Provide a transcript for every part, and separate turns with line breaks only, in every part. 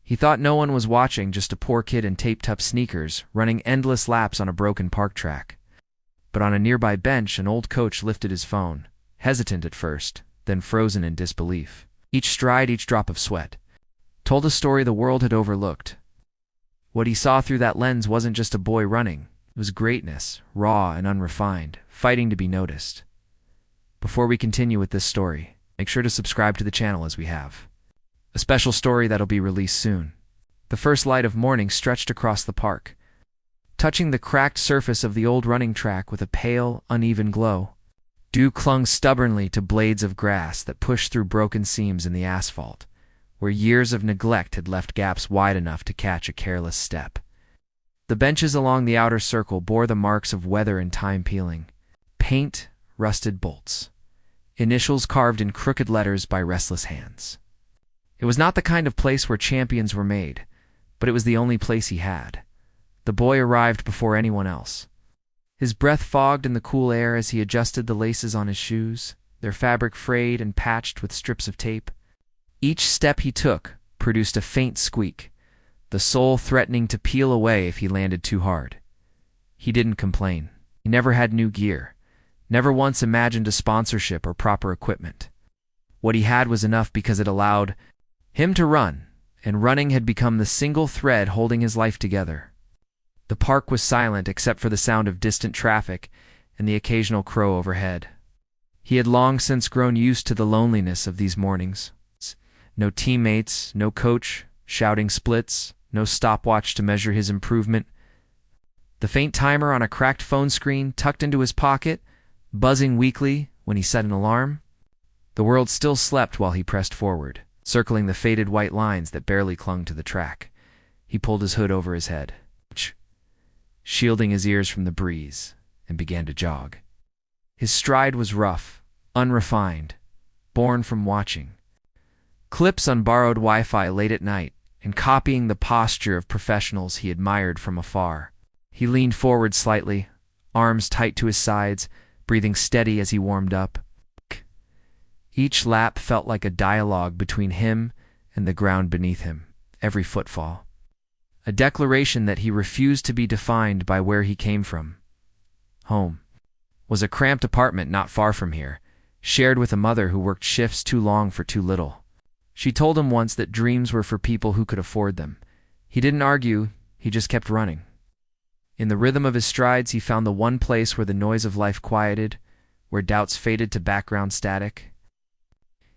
He thought no one was watching, just a poor kid in taped-up sneakers, running endless laps on a broken park track. But on a nearby bench, an old coach lifted his phone, hesitant at first, then frozen in disbelief. Each stride, each drop of sweat, told a story the world had overlooked. What he saw through that lens wasn't just a boy running. It was greatness, raw and unrefined, fighting to be noticed. Before we continue with this story, make sure to subscribe to the channel as we have a special story that'll be released soon. The first light of morning stretched across the park, touching the cracked surface of the old running track with a pale, uneven glow. Dew clung stubbornly to blades of grass that pushed through broken seams in the asphalt, where years of neglect had left gaps wide enough to catch a careless step. The benches along the outer circle bore the marks of weather and time peeling. Paint, rusted bolts, initials carved in crooked letters by restless hands. It was not the kind of place where champions were made, but it was the only place he had. The boy arrived before anyone else. His breath fogged in the cool air as he adjusted the laces on his shoes, their fabric frayed and patched with strips of tape. Each step he took produced a faint squeak, the sole threatening to peel away if he landed too hard. He didn't complain. He never had new gear, never once imagined a sponsorship or proper equipment. What he had was enough because it allowed him to run, and running had become the single thread holding his life together. The park was silent except for the sound of distant traffic and the occasional crow overhead. He had long since grown used to the loneliness of these mornings. No teammates, no coach, shouting splits, no stopwatch to measure his improvement. The faint timer on a cracked phone screen tucked into his pocket, buzzing weakly when he set an alarm. The world still slept while he pressed forward, circling the faded white lines that barely clung to the track. He pulled his hood over his head, shielding his ears from the breeze, and began to jog. His stride was rough, unrefined, born from watching clips on borrowed Wi-Fi late at night and copying the posture of professionals he admired from afar. He leaned forward slightly, arms tight to his sides, breathing steady as he warmed up. Each lap felt like a dialogue between him and the ground beneath him, every footfall a declaration that he refused to be defined by where he came from. Home was a cramped apartment not far from here, shared with a mother who worked shifts too long for too little. She told him once that dreams were for people who could afford them. He didn't argue, he just kept running. In the rhythm of his strides, he found the one place where the noise of life quieted, where doubts faded to background static.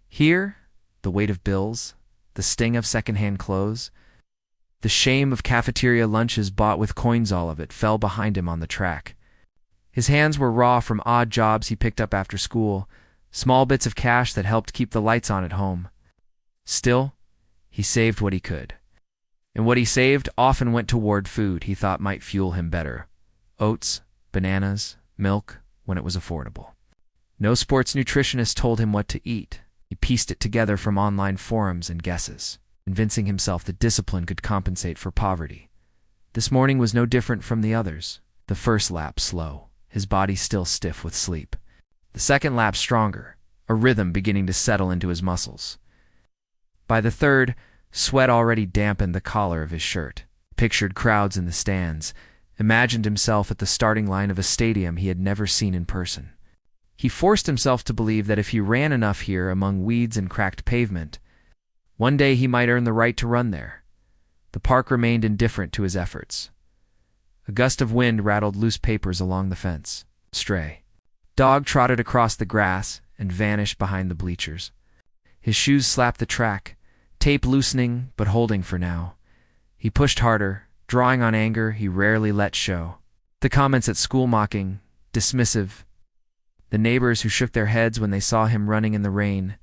Here, the weight of bills, the sting of secondhand clothes, the shame of cafeteria lunches bought with coins, all of it fell behind him on the track. His hands were raw from odd jobs he picked up after school, small bits of cash that helped keep the lights on at home. Still, he saved what he could. And what he saved often went toward food he thought might fuel him better. Oats, bananas, milk, when it was affordable. No sports nutritionist told him what to eat. He pieced it together from online forums and guesses, convincing himself that discipline could compensate for poverty. This morning was no different from the others. The first lap slow, his body still stiff with sleep. The second lap stronger, a rhythm beginning to settle into his muscles. By the third, sweat already dampened the collar of his shirt. Pictured crowds in the stands, imagined himself at the starting line of a stadium he had never seen in person. He forced himself to believe that if he ran enough here among weeds and cracked pavement, one day he might earn the right to run there. The park remained indifferent to his efforts. A gust of wind rattled loose papers along the fence. Stray dog trotted across the grass and vanished behind the bleachers. His shoes slapped the track, tape loosening but holding for now. He pushed harder, drawing on anger he rarely let show. The comments at school mocking, dismissive. The neighbors who shook their heads when they saw him running in the rain.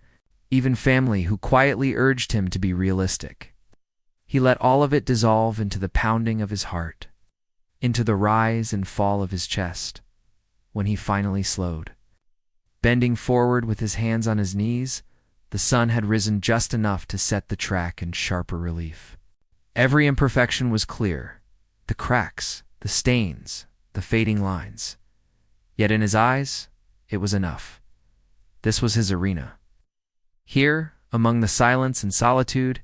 Even family who quietly urged him to be realistic. He let all of it dissolve into the pounding of his heart, into the rise and fall of his chest, when he finally slowed. Bending forward with his hands on his knees, the sun had risen just enough to set the track in sharper relief. Every imperfection was clear, the cracks, the stains, the fading lines. Yet in his eyes, it was enough. This was his arena. Here, among the silence and solitude,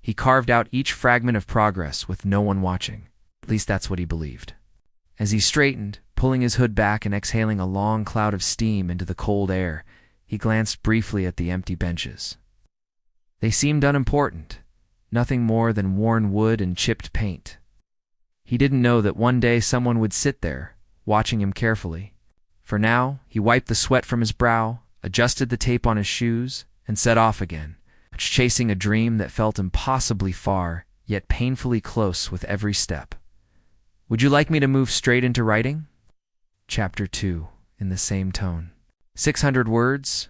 He carved out each fragment of progress with no one watching. At least that's what he believed. As he straightened, pulling his hood back and exhaling a long cloud of steam into the cold air, he glanced briefly at the empty benches. They seemed unimportant, nothing more than worn wood and chipped paint. He didn't know that one day someone would sit there, watching him carefully. For now, he wiped the sweat from his brow, adjusted the tape on his shoes, and set off again, chasing a dream that felt impossibly far, yet painfully close with every step. Would you like me to move straight into writing? Chapter 2, in the same tone. 600 words?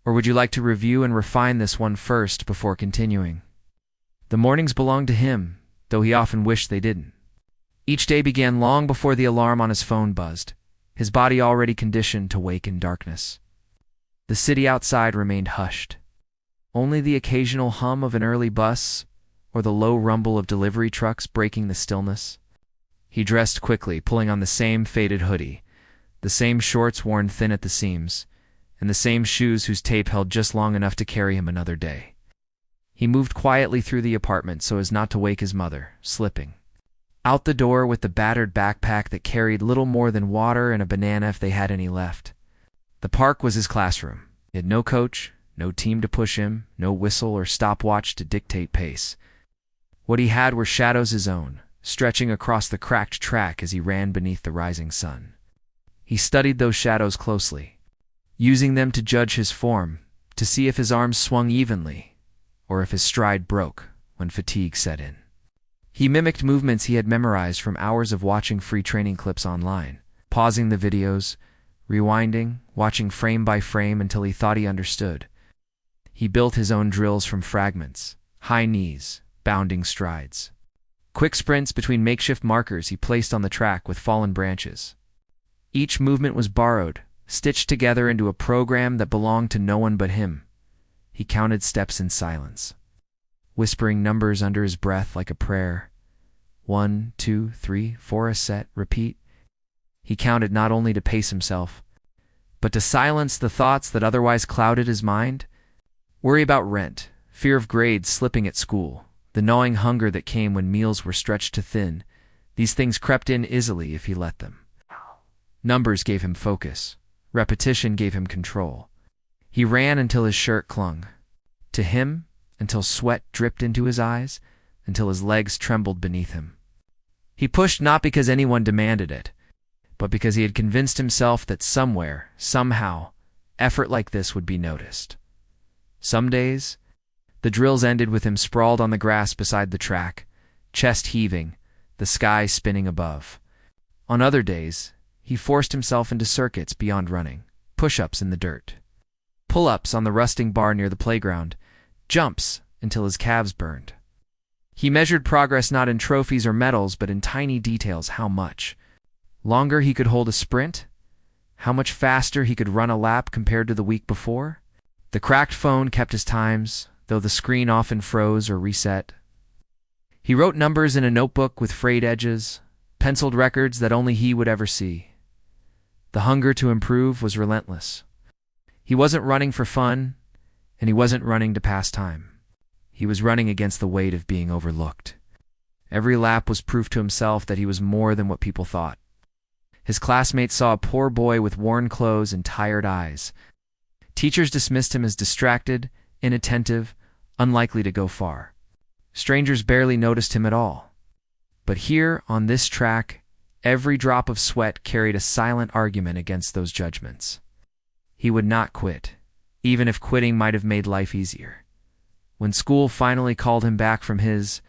Or would you like to review and refine this one first before continuing? The mornings belonged to him, though he often wished they didn't. Each day began long before the alarm on his phone buzzed, his body already conditioned to wake in darkness. The city outside remained hushed. Only the occasional hum of an early bus or the low rumble of delivery trucks breaking the stillness. He dressed quickly, pulling on the same faded hoodie, the same shorts worn thin at the seams, and the same shoes whose tape held just long enough to carry him another day. He moved quietly through the apartment so as not to wake his mother, slipping out the door with the battered backpack that carried little more than water and a banana if they had any left. The park was his classroom. He had no coach, no team to push him, no whistle or stopwatch to dictate pace. What he had were shadows his own, stretching across the cracked track as he ran beneath the rising sun. He studied those shadows closely, using them to judge his form, to see if his arms swung evenly, or if his stride broke when fatigue set in. He mimicked movements he had memorized from hours of watching free training clips online, pausing the videos, rewinding, watching frame by frame until he thought he understood. He built his own drills from fragments, high knees, bounding strides. Quick sprints between makeshift markers he placed on the track with fallen branches. Each movement was borrowed, stitched together into a program that belonged to no one but him. He counted steps in silence, whispering numbers under his breath like a prayer. 1, 2, 3, 4 a set, repeat. He counted not only to pace himself, but to silence the thoughts that otherwise clouded his mind. Worry about rent, fear of grades slipping at school, the gnawing hunger that came when meals were stretched too thin, these things crept in easily if he let them. Numbers gave him focus. Repetition gave him control. He ran until his shirt clung to him, until sweat dripped into his eyes, until his legs trembled beneath him. He pushed not because anyone demanded it, but because he had convinced himself that somewhere, somehow, effort like this would be noticed. Some days, the drills ended with him sprawled on the grass beside the track, chest heaving, the sky spinning above. On other days, he forced himself into circuits beyond running, push-ups in the dirt, pull-ups on the rusting bar near the playground, jumps until his calves burned. He measured progress not in trophies or medals, but in tiny details. How much longer he could hold a sprint, how much faster he could run a lap compared to the week before. The cracked phone kept his times, though the screen often froze or reset. He wrote numbers in a notebook with frayed edges, penciled records that only he would ever see. The hunger to improve was relentless. He wasn't running for fun, and he wasn't running to pass time. He was running against the weight of being overlooked. Every lap was proof to himself that he was more than what people thought. His classmates saw a poor boy with worn clothes and tired eyes. Teachers dismissed him as distracted, inattentive, unlikely to go far. Strangers barely noticed him at all. But here, on this track, every drop of sweat carried a silent argument against those judgments. He would not quit, even if quitting might have made life easier. When school finally called him back from his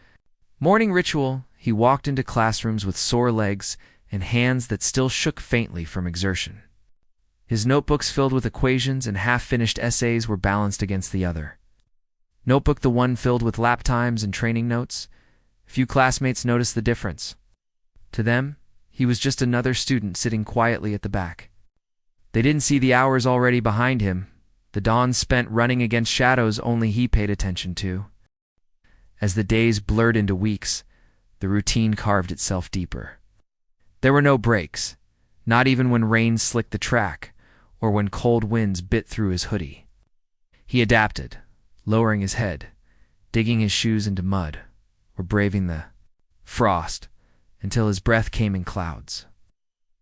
morning ritual, he walked into classrooms with sore legs and hands that still shook faintly from exertion. His notebooks filled with equations and half-finished essays were balanced against the other. Notebook the one filled with lap times and training notes. Few classmates noticed the difference. To them, he was just another student sitting quietly at the back. They didn't see the hours already behind him, the dawn spent running against shadows only he paid attention to. As the days blurred into weeks, the routine carved itself deeper. There were no breaks, not even when rain slicked the track or when cold winds bit through his hoodie. He adapted, lowering his head, digging his shoes into mud, or braving the frost until his breath came in clouds.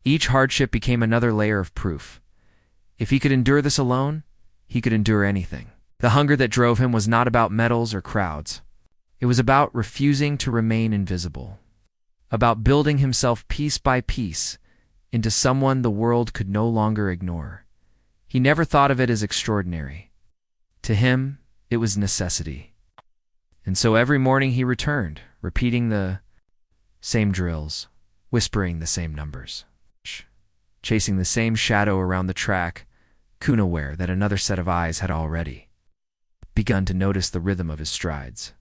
Each hardship became another layer of proof. If he could endure this alone, he could endure anything. The hunger that drove him was not about medals or crowds. It was about refusing to remain invisible, about building himself piece by piece into someone the world could no longer ignore. He never thought of it as extraordinary. To him, it was necessity. And so every morning he returned, repeating the same drills, whispering the same numbers, chasing the same shadow around the track, unaware that another set of eyes had already begun to notice the rhythm of his strides.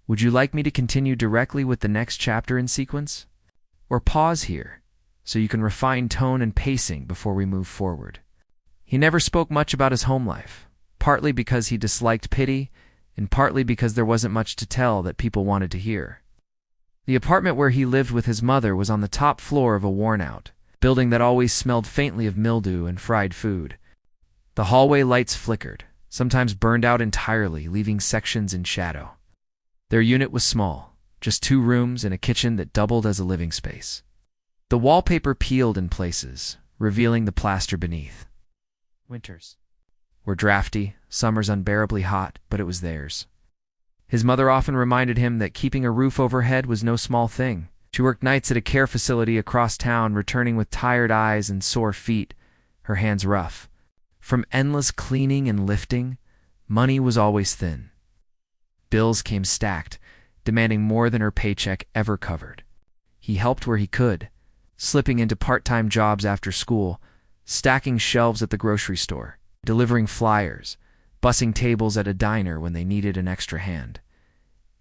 Would you like me to continue directly with the next chapter in sequence? Or pause here, so you can refine tone and pacing before we move forward? He never spoke much about his home life, partly because he disliked pity, and partly because there wasn't much to tell that people wanted to hear. The apartment where he lived with his mother was on the top floor of a worn-out building that always smelled faintly of mildew and fried food. The hallway lights flickered, sometimes burned out entirely, leaving sections in shadow. Their unit was small, just 2 rooms and a kitchen that doubled as a living space. The wallpaper peeled in places, revealing the plaster beneath. Winters were drafty, summers unbearably hot, but it was theirs. His mother often reminded him that keeping a roof overhead was no small thing. She worked nights at a care facility across town, returning with tired eyes and sore feet, her hands rough. From endless cleaning and lifting, money was always thin. Bills came stacked, demanding more than her paycheck ever covered. He helped where he could, slipping into part-time jobs after school, stacking shelves at the grocery store, delivering flyers, bussing tables at a diner when they needed an extra hand.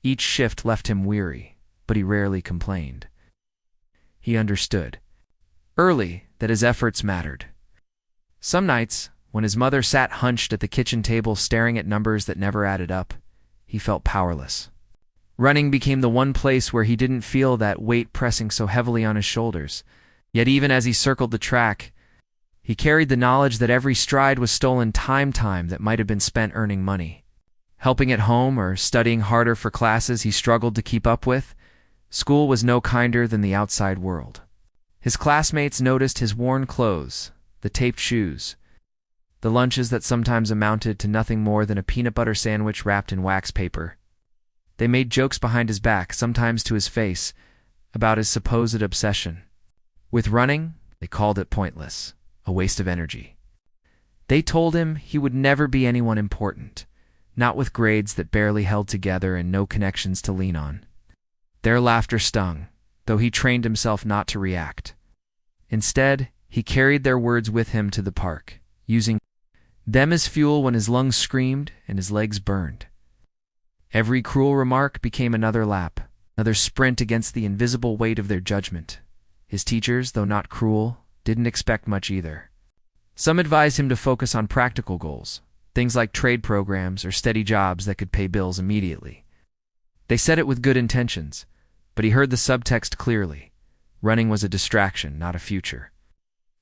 Each shift left him weary, but he rarely complained. He understood early that his efforts mattered. Some nights, when his mother sat hunched at the kitchen table staring at numbers that never added up, he felt powerless. Running became the one place where he didn't feel that weight pressing so heavily on his shoulders. Yet even as he circled the track, he carried the knowledge that every stride was stolen time that might have been spent earning money. Helping at home or studying harder for classes he struggled to keep up with, school was no kinder than the outside world. His classmates noticed his worn clothes, the taped shoes, the lunches that sometimes amounted to nothing more than a peanut butter sandwich wrapped in wax paper. They made jokes behind his back, sometimes to his face, about his supposed obsession. With running, they called it pointless, a waste of energy. They told him he would never be anyone important, not with grades that barely held together and no connections to lean on. Their laughter stung, though he trained himself not to react. Instead, he carried their words with him to the park, using them as fuel when his lungs screamed and his legs burned. Every cruel remark became another lap, another sprint against the invisible weight of their judgment. His teachers, though not cruel, didn't expect much either. Some advised him to focus on practical goals, things like trade programs or steady jobs that could pay bills immediately. They said it with good intentions, but he heard the subtext clearly. Running was a distraction, not a future.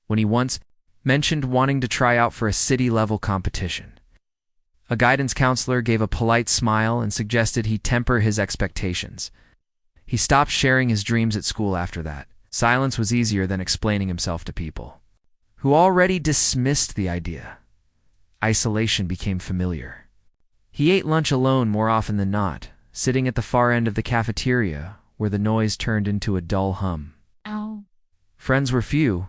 When he once mentioned wanting to try out for a city-level competition, a guidance counselor gave a polite smile and suggested he temper his expectations. He stopped sharing his dreams at school after that. Silence was easier than explaining himself to people who already dismissed the idea. Isolation became familiar. He ate lunch alone more often than not, sitting at the far end of the cafeteria where the noise turned into a dull hum.
Ow.
Friends were few,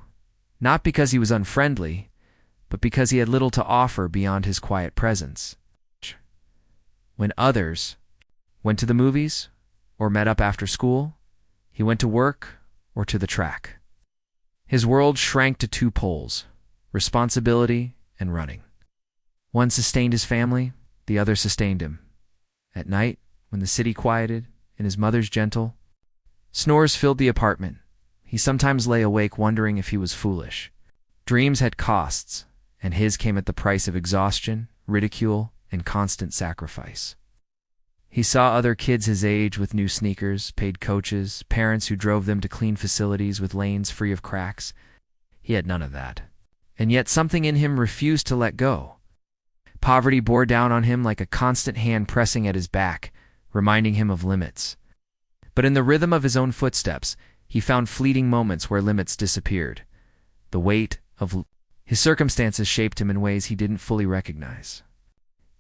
not because he was unfriendly, but because he had little to offer beyond his quiet presence. When others went to the movies or met up after school, he went to work or to the track. His world shrank to 2 poles, responsibility and running. One sustained his family, the other sustained him. At night, when the city quieted and his mother's gentle snores filled the apartment, he sometimes lay awake wondering if he was foolish. Dreams had costs, and his came at the price of exhaustion, ridicule, and constant sacrifice. He saw other kids his age with new sneakers, paid coaches, parents who drove them to clean facilities with lanes free of cracks. He had none of that. And yet something in him refused to let go. Poverty bore down on him like a constant hand pressing at his back, reminding him of limits. But in the rhythm of his own footsteps, he found fleeting moments where limits disappeared. The weight of his circumstances shaped him in ways he didn't fully recognize.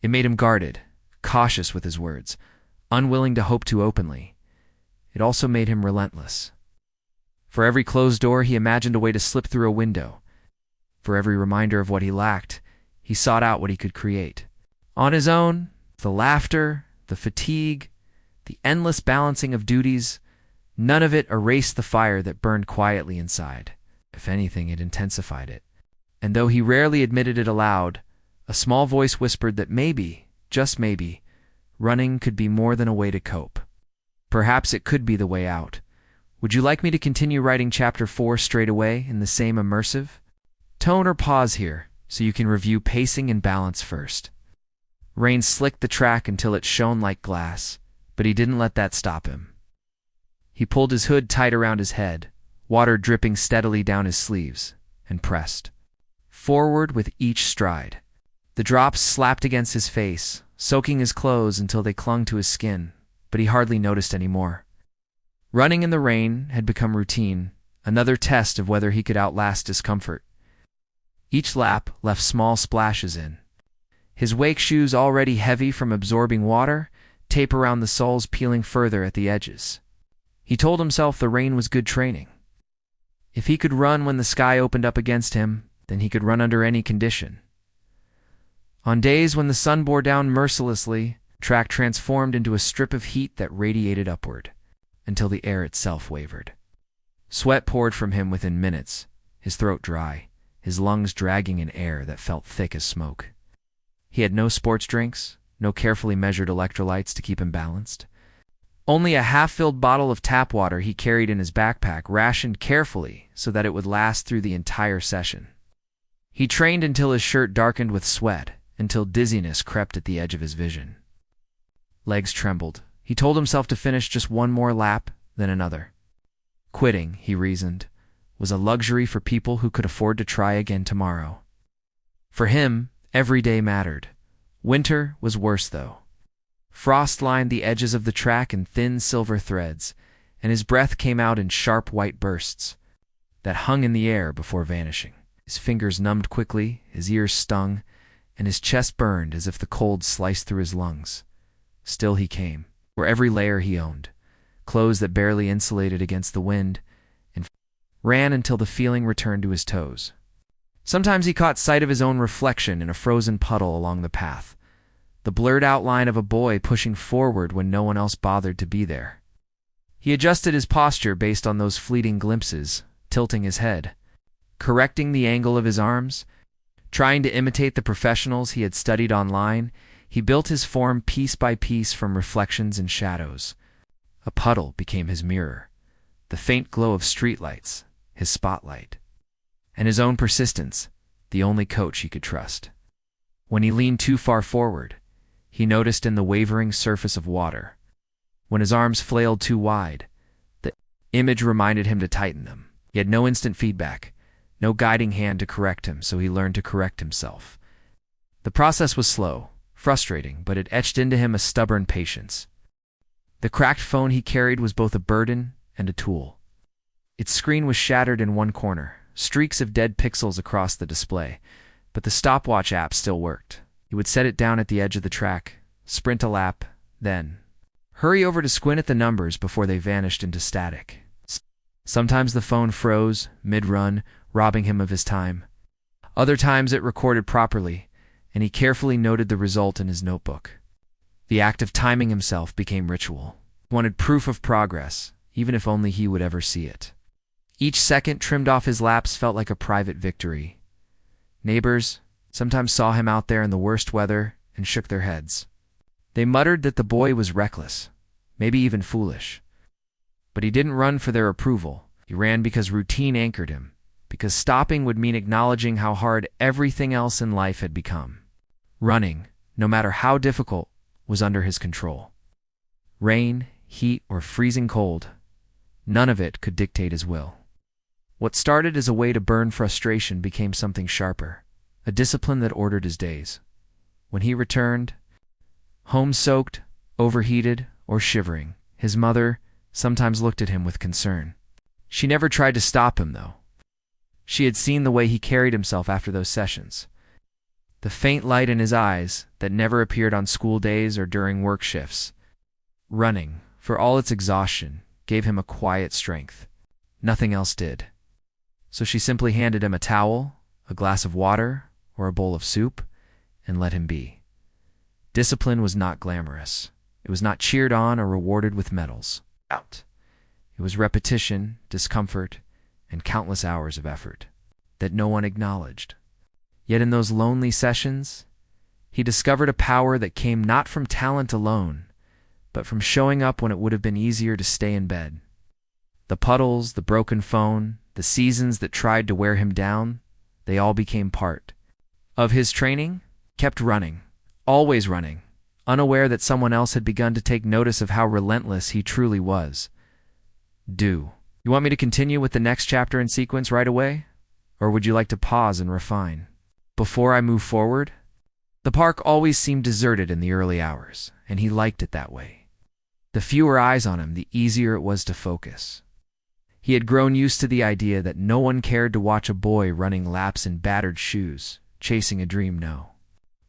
It made him guarded, cautious with his words, unwilling to hope too openly. It also made him relentless. For every closed door, he imagined a way to slip through a window. For every reminder of what he lacked, he sought out what he could create. On his own, the laughter, the fatigue, the endless balancing of duties, none of it erased the fire that burned quietly inside. If anything, it intensified it. And though he rarely admitted it aloud, a small voice whispered that maybe, just maybe, running could be more than a way to cope. Perhaps it could be the way out. Would you like me to continue writing Chapter 4 straight away in the same immersive tone, or pause here so you can review pacing and balance first? Rain slicked the track until it shone like glass, but he didn't let that stop him. He pulled his hood tight around his head, water dripping steadily down his sleeves, and pressed forward with each stride. The drops slapped against his face, soaking his clothes until they clung to his skin, but he hardly noticed any more. Running in the rain had become routine, another test of whether he could outlast discomfort. Each lap left small splashes in. His wake shoes, already heavy from absorbing water, tape around the soles peeling further at the edges. He told himself the rain was good training. If he could run when the sky opened up against him, then he could run under any condition. On days when the sun bore down mercilessly, the track transformed into a strip of heat that radiated upward, until the air itself wavered. Sweat poured from him within minutes, his throat dry, his lungs dragging in air that felt thick as smoke. He had no sports drinks, no carefully measured electrolytes to keep him balanced. Only a half-filled bottle of tap water he carried in his backpack, rationed carefully so that it would last through the entire session. He trained until his shirt darkened with sweat, until dizziness crept at the edge of his vision. Legs trembled. He told himself to finish just one more lap, then another. Quitting, he reasoned, was a luxury for people who could afford to try again tomorrow. For him, every day mattered. Winter was worse, though. Frost lined the edges of the track in thin silver threads, and his breath came out in sharp white bursts that hung in the air before vanishing. His fingers numbed quickly, his ears stung, and his chest burned as if the cold sliced through his lungs. Still he came, wore every layer he owned, clothes that barely insulated against the wind, and ran until the feeling returned to his toes. Sometimes he caught sight of his own reflection in a frozen puddle along the path, the blurred outline of a boy pushing forward when no one else bothered to be there. He adjusted his posture based on those fleeting glimpses, tilting his head, correcting the angle of his arms. Trying to imitate the professionals he had studied online, he built his form piece by piece from reflections and shadows. A puddle became his mirror, the faint glow of streetlights, his spotlight, and his own persistence, the only coach he could trust. When he leaned too far forward, he noticed in the wavering surface of water. When his arms flailed too wide, the image reminded him to tighten them. He had no instant feedback, no guiding hand to correct him, so he learned to correct himself. The process was slow, frustrating, but it etched into him a stubborn patience. The cracked phone he carried was both a burden and a tool. Its screen was shattered in one corner, streaks of dead pixels across the display, but the stopwatch app still worked. He would set it down at the edge of the track, sprint a lap, then hurry over to squint at the numbers before they vanished into static. Sometimes the phone froze mid-run, robbing him of his time. Other times it recorded properly, and he carefully noted the result in his notebook. The act of timing himself became ritual. He wanted proof of progress, even if only he would ever see it. Each second trimmed off his laps felt like a private victory. Neighbors sometimes saw him out there in the worst weather and shook their heads. They muttered that the boy was reckless, maybe even foolish. But he didn't run for their approval. He ran because routine anchored him, because stopping would mean acknowledging how hard everything else in life had become. Running, no matter how difficult, was under his control. Rain, heat, or freezing cold, none of it could dictate his will. What started as a way to burn frustration became something sharper, a discipline that ordered his days. When he returned, home soaked, overheated, or shivering, his mother sometimes looked at him with concern. She never tried to stop him, though. She had seen the way he carried himself after those sessions. The faint light in his eyes that never appeared on school days or during work shifts. Running, for all its exhaustion, gave him a quiet strength. Nothing else did. So she simply handed him a towel, a glass of water, or a bowl of soup, and let him be. Discipline was not glamorous. It was not cheered on or rewarded with medals. It was repetition, discomfort, and countless hours of effort that no one acknowledged. Yet in those lonely sessions, he discovered a power that came not from talent alone, but from showing up when it would have been easier to stay in bed. The puddles, the broken phone, the seasons that tried to wear him down, they all became part of his training. Kept running, always running, unaware that someone else had begun to take notice of how relentless he truly was. You want me to continue with the next chapter in sequence right away? Or would you like to pause and refine? Before I move forward? The park always seemed deserted in the early hours, and he liked it that way. The fewer eyes on him, the easier it was to focus. He had grown used to the idea that no one cared to watch a boy running laps in battered shoes, chasing a dream. No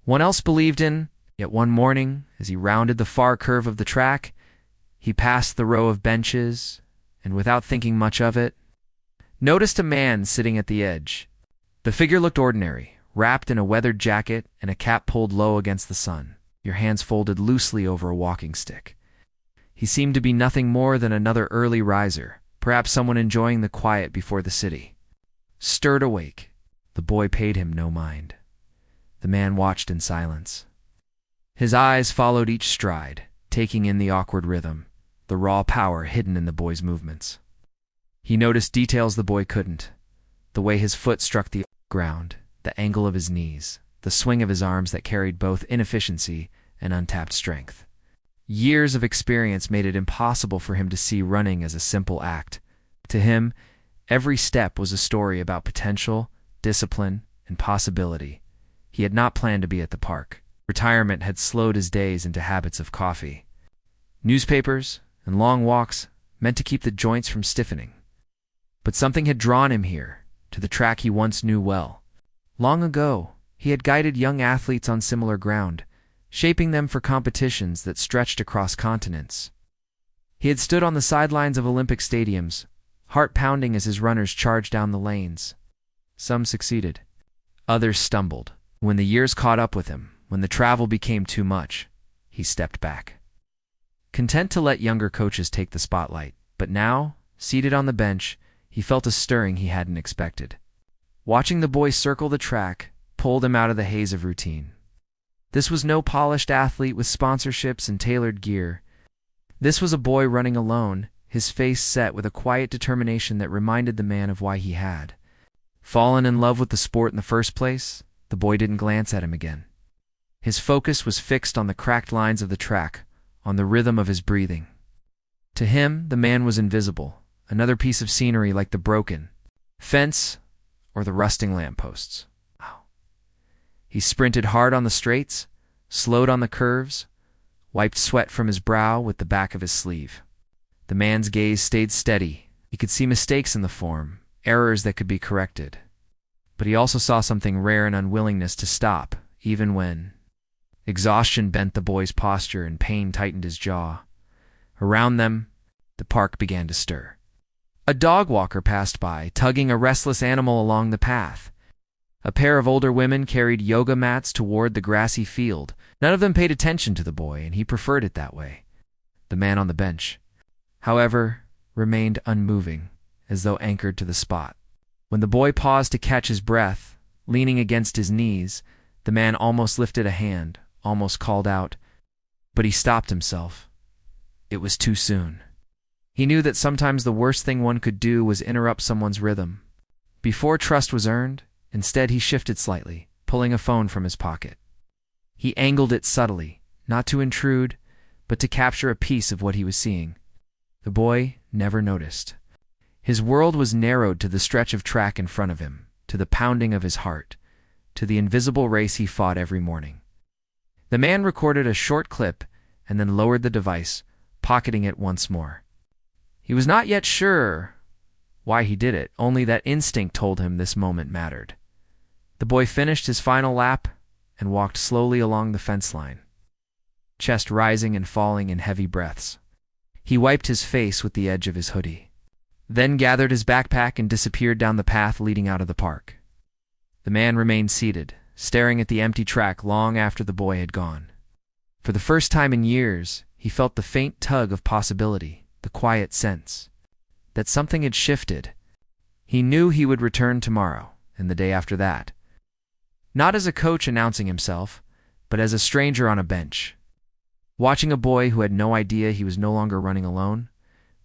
one else believed in. Yet one morning, as he rounded the far curve of the track, he passed the row of benches, and without thinking much of it, noticed a man sitting at the edge. The figure looked ordinary, wrapped in a weathered jacket and a cap pulled low against the sun, your hands folded loosely over a walking stick. He seemed to be nothing more than another early riser, perhaps someone enjoying the quiet before the city. Stirred awake, the boy paid him no mind. The man watched in silence. His eyes followed each stride, taking in the awkward rhythm, the raw power hidden in the boy's movements. He noticed details the boy couldn't: the way his foot struck the ground, the angle of his knees, the swing of his arms that carried both inefficiency and untapped strength. Years of experience made it impossible for him to see running as a simple act. To him, every step was a story about potential, discipline, and possibility. He had not planned to be at the park. Retirement had slowed his days into habits of coffee, newspapers, and long walks meant to keep the joints from stiffening. But something had drawn him here, to the track he once knew well. Long ago, he had guided young athletes on similar ground, shaping them for competitions that stretched across continents. He had stood on the sidelines of Olympic stadiums, heart pounding as his runners charged down the lanes. Some succeeded. Others stumbled. When the years caught up with him, when the travel became too much, he stepped back, content to let younger coaches take the spotlight. But now, seated on the bench, he felt a stirring he hadn't expected. Watching the boy circle the track pulled him out of the haze of routine. This was no polished athlete with sponsorships and tailored gear. This was a boy running alone, his face set with a quiet determination that reminded the man of why he had fallen in love with the sport in the first place. The boy didn't glance at him again. His focus was fixed on the cracked lines of the track, on the rhythm of his breathing. To him, the man was invisible, another piece of scenery like the broken fence or the rusting lampposts. He sprinted hard on the straights, slowed on the curves, wiped sweat from his brow with the back of his sleeve. The man's gaze stayed steady. He could see mistakes in the form, errors that could be corrected. But he also saw something rare in unwillingness to stop, even when exhaustion bent the boy's posture and pain tightened his jaw. Around them, the park began to stir. A dog walker passed by, tugging a restless animal along the path. A pair of older women carried yoga mats toward the grassy field. None of them paid attention to the boy, and he preferred it that way. The man on the bench, however, remained unmoving, as though anchored to the spot. When the boy paused to catch his breath, leaning against his knees, the man almost lifted a hand, almost called out. But he stopped himself. It was too soon. He knew that sometimes the worst thing one could do was interrupt someone's rhythm. Before trust was earned, instead he shifted slightly, pulling a phone from his pocket. He angled it subtly, not to intrude, but to capture a piece of what he was seeing. The boy never noticed. His world was narrowed to the stretch of track in front of him, to the pounding of his heart, to the invisible race he fought every morning. The man recorded a short clip and then lowered the device, pocketing it once more. He was not yet sure why he did it, only that instinct told him this moment mattered. The boy finished his final lap and walked slowly along the fence line, chest rising and falling in heavy breaths. He wiped his face with the edge of his hoodie, then gathered his backpack and disappeared down the path leading out of the park. The man remained seated, staring at the empty track long after the boy had gone. For the first time in years, he felt the faint tug of possibility, the quiet sense that something had shifted. He knew he would return tomorrow and the day after that. Not as a coach announcing himself, but as a stranger on a bench, watching a boy who had no idea he was no longer running alone.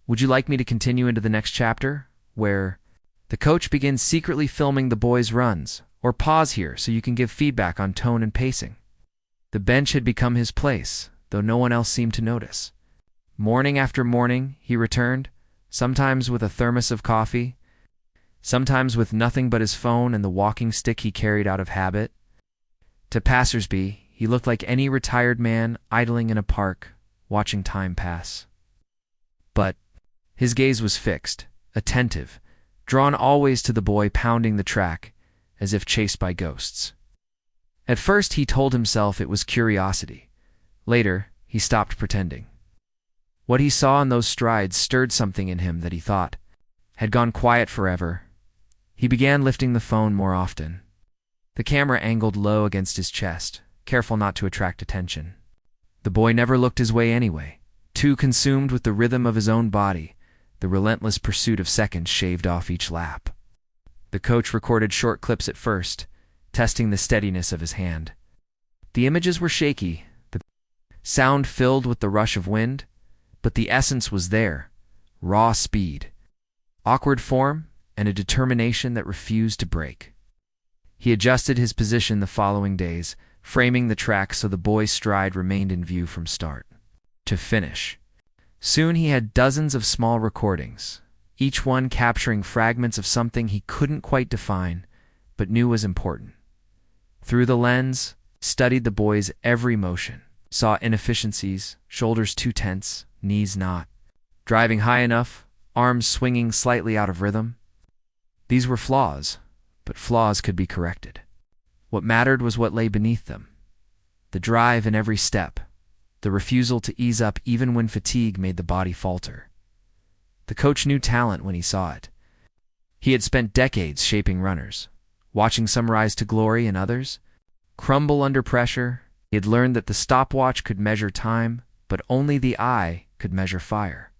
Would you like me to continue into the next chapter, where the coach begins secretly filming the boy's runs, or pause here so you can give feedback on tone and pacing? The bench had become his place, though no one else seemed to notice. Morning after morning, he returned, sometimes with a thermos of coffee, sometimes with nothing but his phone and the walking stick he carried out of habit. To passersby, he looked like any retired man idling in a park, watching time pass. But his gaze was fixed, attentive, drawn always to the boy pounding the track, as if chased by ghosts. At first he told himself it was curiosity. Later, he stopped pretending. What he saw in those strides stirred something in him that he thought had gone quiet forever. He began lifting the phone more often, the camera angled low against his chest, careful not to attract attention. The boy never looked his way anyway, too consumed with the rhythm of his own body, the relentless pursuit of seconds shaved off each lap. The coach recorded short clips at first, testing the steadiness of his hand. The images were shaky, the sound filled with the rush of wind, but the essence was there: raw speed, awkward form, and a determination that refused to break. He adjusted his position the following days, framing the track so the boy's stride remained in view from start to finish. Soon he had dozens of small recordings, each one capturing fragments of something he couldn't quite define, but knew was important. Through the lens, studied the boy's every motion, saw inefficiencies: shoulders too tense, knees not driving high enough, arms swinging slightly out of rhythm. These were flaws, but flaws could be corrected. What mattered was what lay beneath them: the drive in every step, the refusal to ease up even when fatigue made the body falter. The coach knew talent when he saw it. He had spent decades shaping runners, watching some rise to glory and others crumble under pressure. He had learned that the stopwatch could measure time, but only the eye could measure fire.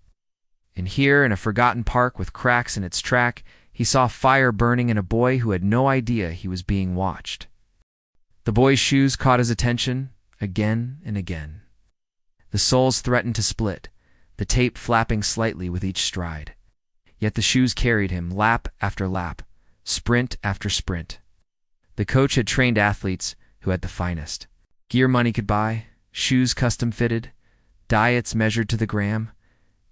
And here, in a forgotten park with cracks in its track, he saw fire burning in a boy who had no idea he was being watched. The boy's shoes caught his attention again and again. The soles threatened to split, the tape flapping slightly with each stride. Yet the shoes carried him lap after lap, sprint after sprint. The coach had trained athletes who had the finest gear money could buy, shoes custom-fitted, diets measured to the gram,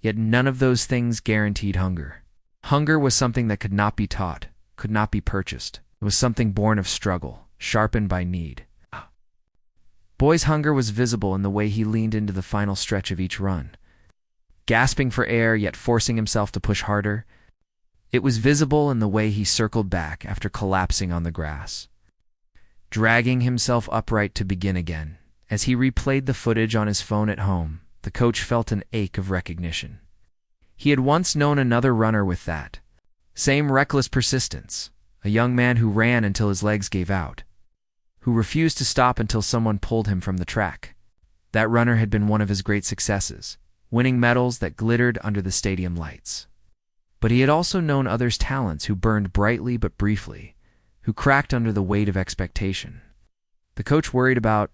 yet none of those things guaranteed hunger. Hunger was something that could not be taught, could not be purchased. It was something born of struggle, sharpened by need. Boy's hunger was visible in the way he leaned into the final stretch of each run, gasping for air yet forcing himself to push harder. It was visible in the way he circled back after collapsing on the grass, dragging himself upright to begin again. As he replayed the footage on his phone at home, the coach felt an ache of recognition. He had once known another runner with that same reckless persistence, a young man who ran until his legs gave out, who refused to stop until someone pulled him from the track. That runner had been one of his great successes, winning medals that glittered under the stadium lights. But he had also known others' talents who burned brightly but briefly, who cracked under the weight of expectation. The coach worried about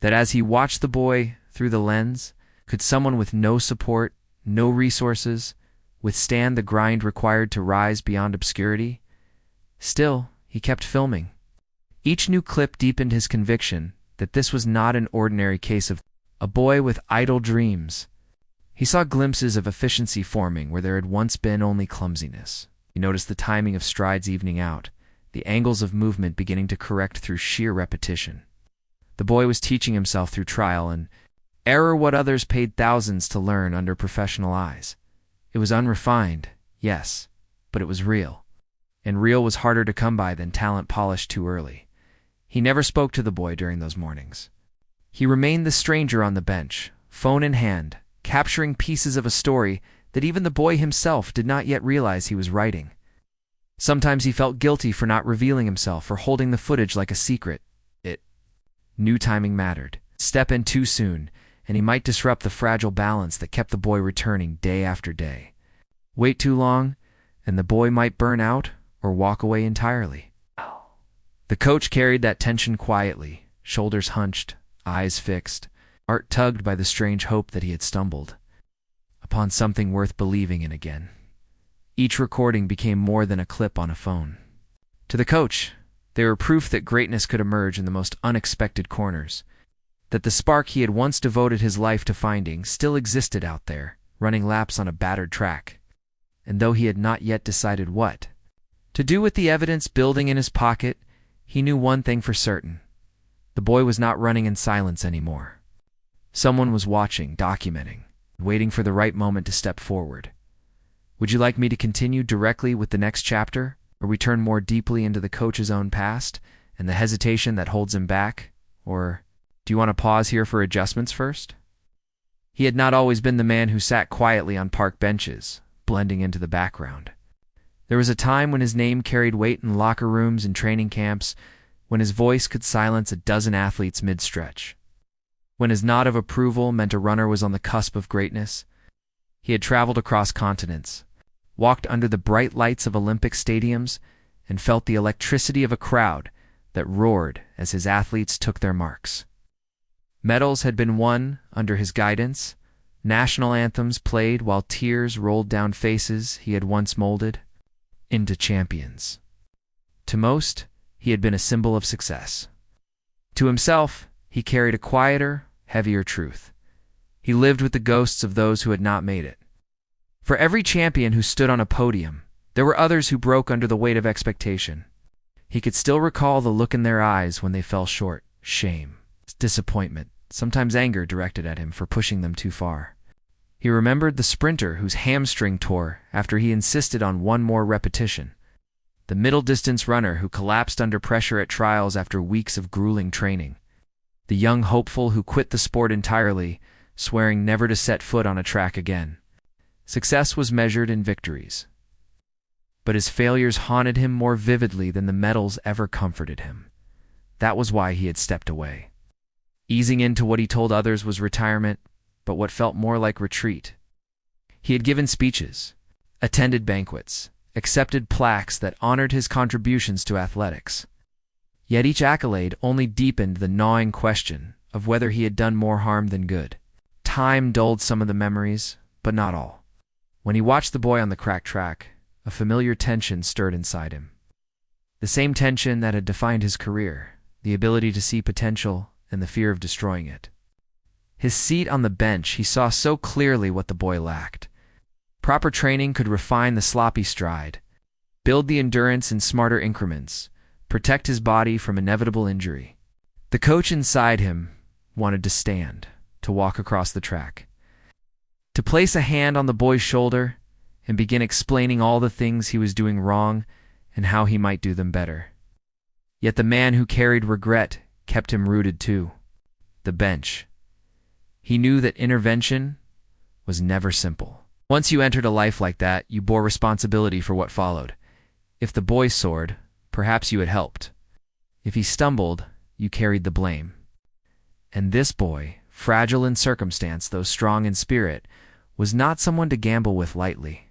that as he watched the boy through the lens. Could someone with no support, no resources, withstand the grind required to rise beyond obscurity? Still, he kept filming. Each new clip deepened his conviction that this was not an ordinary case of a boy with idle dreams. He saw glimpses of efficiency forming where there had once been only clumsiness. He noticed the timing of strides evening out, the angles of movement beginning to correct through sheer repetition. The boy was teaching himself through trial and error what others paid thousands to learn under professional eyes. It was unrefined, yes, but it was real. And real was harder to come by than talent polished too early. He never spoke to the boy during those mornings. He remained the stranger on the bench, phone in hand, capturing pieces of a story that even the boy himself did not yet realize he was writing. Sometimes he felt guilty for not revealing himself or holding the footage like a secret. It knew timing mattered. Step in too soon, and he might disrupt the fragile balance that kept the boy returning day after day. Wait too long, and the boy might burn out or walk away entirely. The coach carried that tension quietly, shoulders hunched, eyes fixed, heart tugged by the strange hope that he had stumbled upon something worth believing in again. Each recording became more than a clip on a phone. To the coach, they were proof that greatness could emerge in the most unexpected corners, that the spark he had once devoted his life to finding still existed out there, running laps on a battered track. And though he had not yet decided what to do with the evidence building in his pocket, he knew one thing for certain. The boy was not running in silence anymore. Someone was watching, documenting, waiting for the right moment to step forward. Would you like me to continue directly with the next chapter, or we turn more deeply into the coach's own past and the hesitation that holds him back? Or do you want to pause here for adjustments first? He had not always been the man who sat quietly on park benches, blending into the background. There was a time when his name carried weight in locker rooms and training camps, when his voice could silence a dozen athletes mid-stretch, when his nod of approval meant a runner was on the cusp of greatness. He had traveled across continents, walked under the bright lights of Olympic stadiums, and felt the electricity of a crowd that roared as his athletes took their marks. Medals had been won under his guidance, national anthems played while tears rolled down faces he had once molded into champions. To most, he had been a symbol of success. To himself, he carried a quieter, heavier truth. He lived with the ghosts of those who had not made it. For every champion who stood on a podium, there were others who broke under the weight of expectation. He could still recall the look in their eyes when they fell short, shame, disappointment, sometimes anger directed at him for pushing them too far. He remembered the sprinter whose hamstring tore after he insisted on one more repetition, the middle-distance runner who collapsed under pressure at trials after weeks of grueling training, the young hopeful who quit the sport entirely, swearing never to set foot on a track again. Success was measured in victories, but his failures haunted him more vividly than the medals ever comforted him. That was why he had stepped away, easing into what he told others was retirement, but what felt more like retreat. He had given speeches, attended banquets, accepted plaques that honored his contributions to athletics. Yet each accolade only deepened the gnawing question of whether he had done more harm than good. Time dulled some of the memories, but not all. When he watched the boy on the cracked track, a familiar tension stirred inside him. The same tension that had defined his career, the ability to see potential and the fear of destroying it. His seat on the bench, he saw so clearly what the boy lacked. Proper training could refine the sloppy stride, build the endurance in smarter increments, protect his body from inevitable injury. The coach inside him wanted to stand, to walk across the track, to place a hand on the boy's shoulder and begin explaining all the things he was doing wrong and how he might do them better. Yet the man who carried regret kept him rooted too. The bench. He knew that intervention was never simple. Once you entered a life like that, you bore responsibility for what followed. If the boy soared, perhaps you had helped. If he stumbled, you carried the blame. And this boy, fragile in circumstance though strong in spirit, was not someone to gamble with lightly.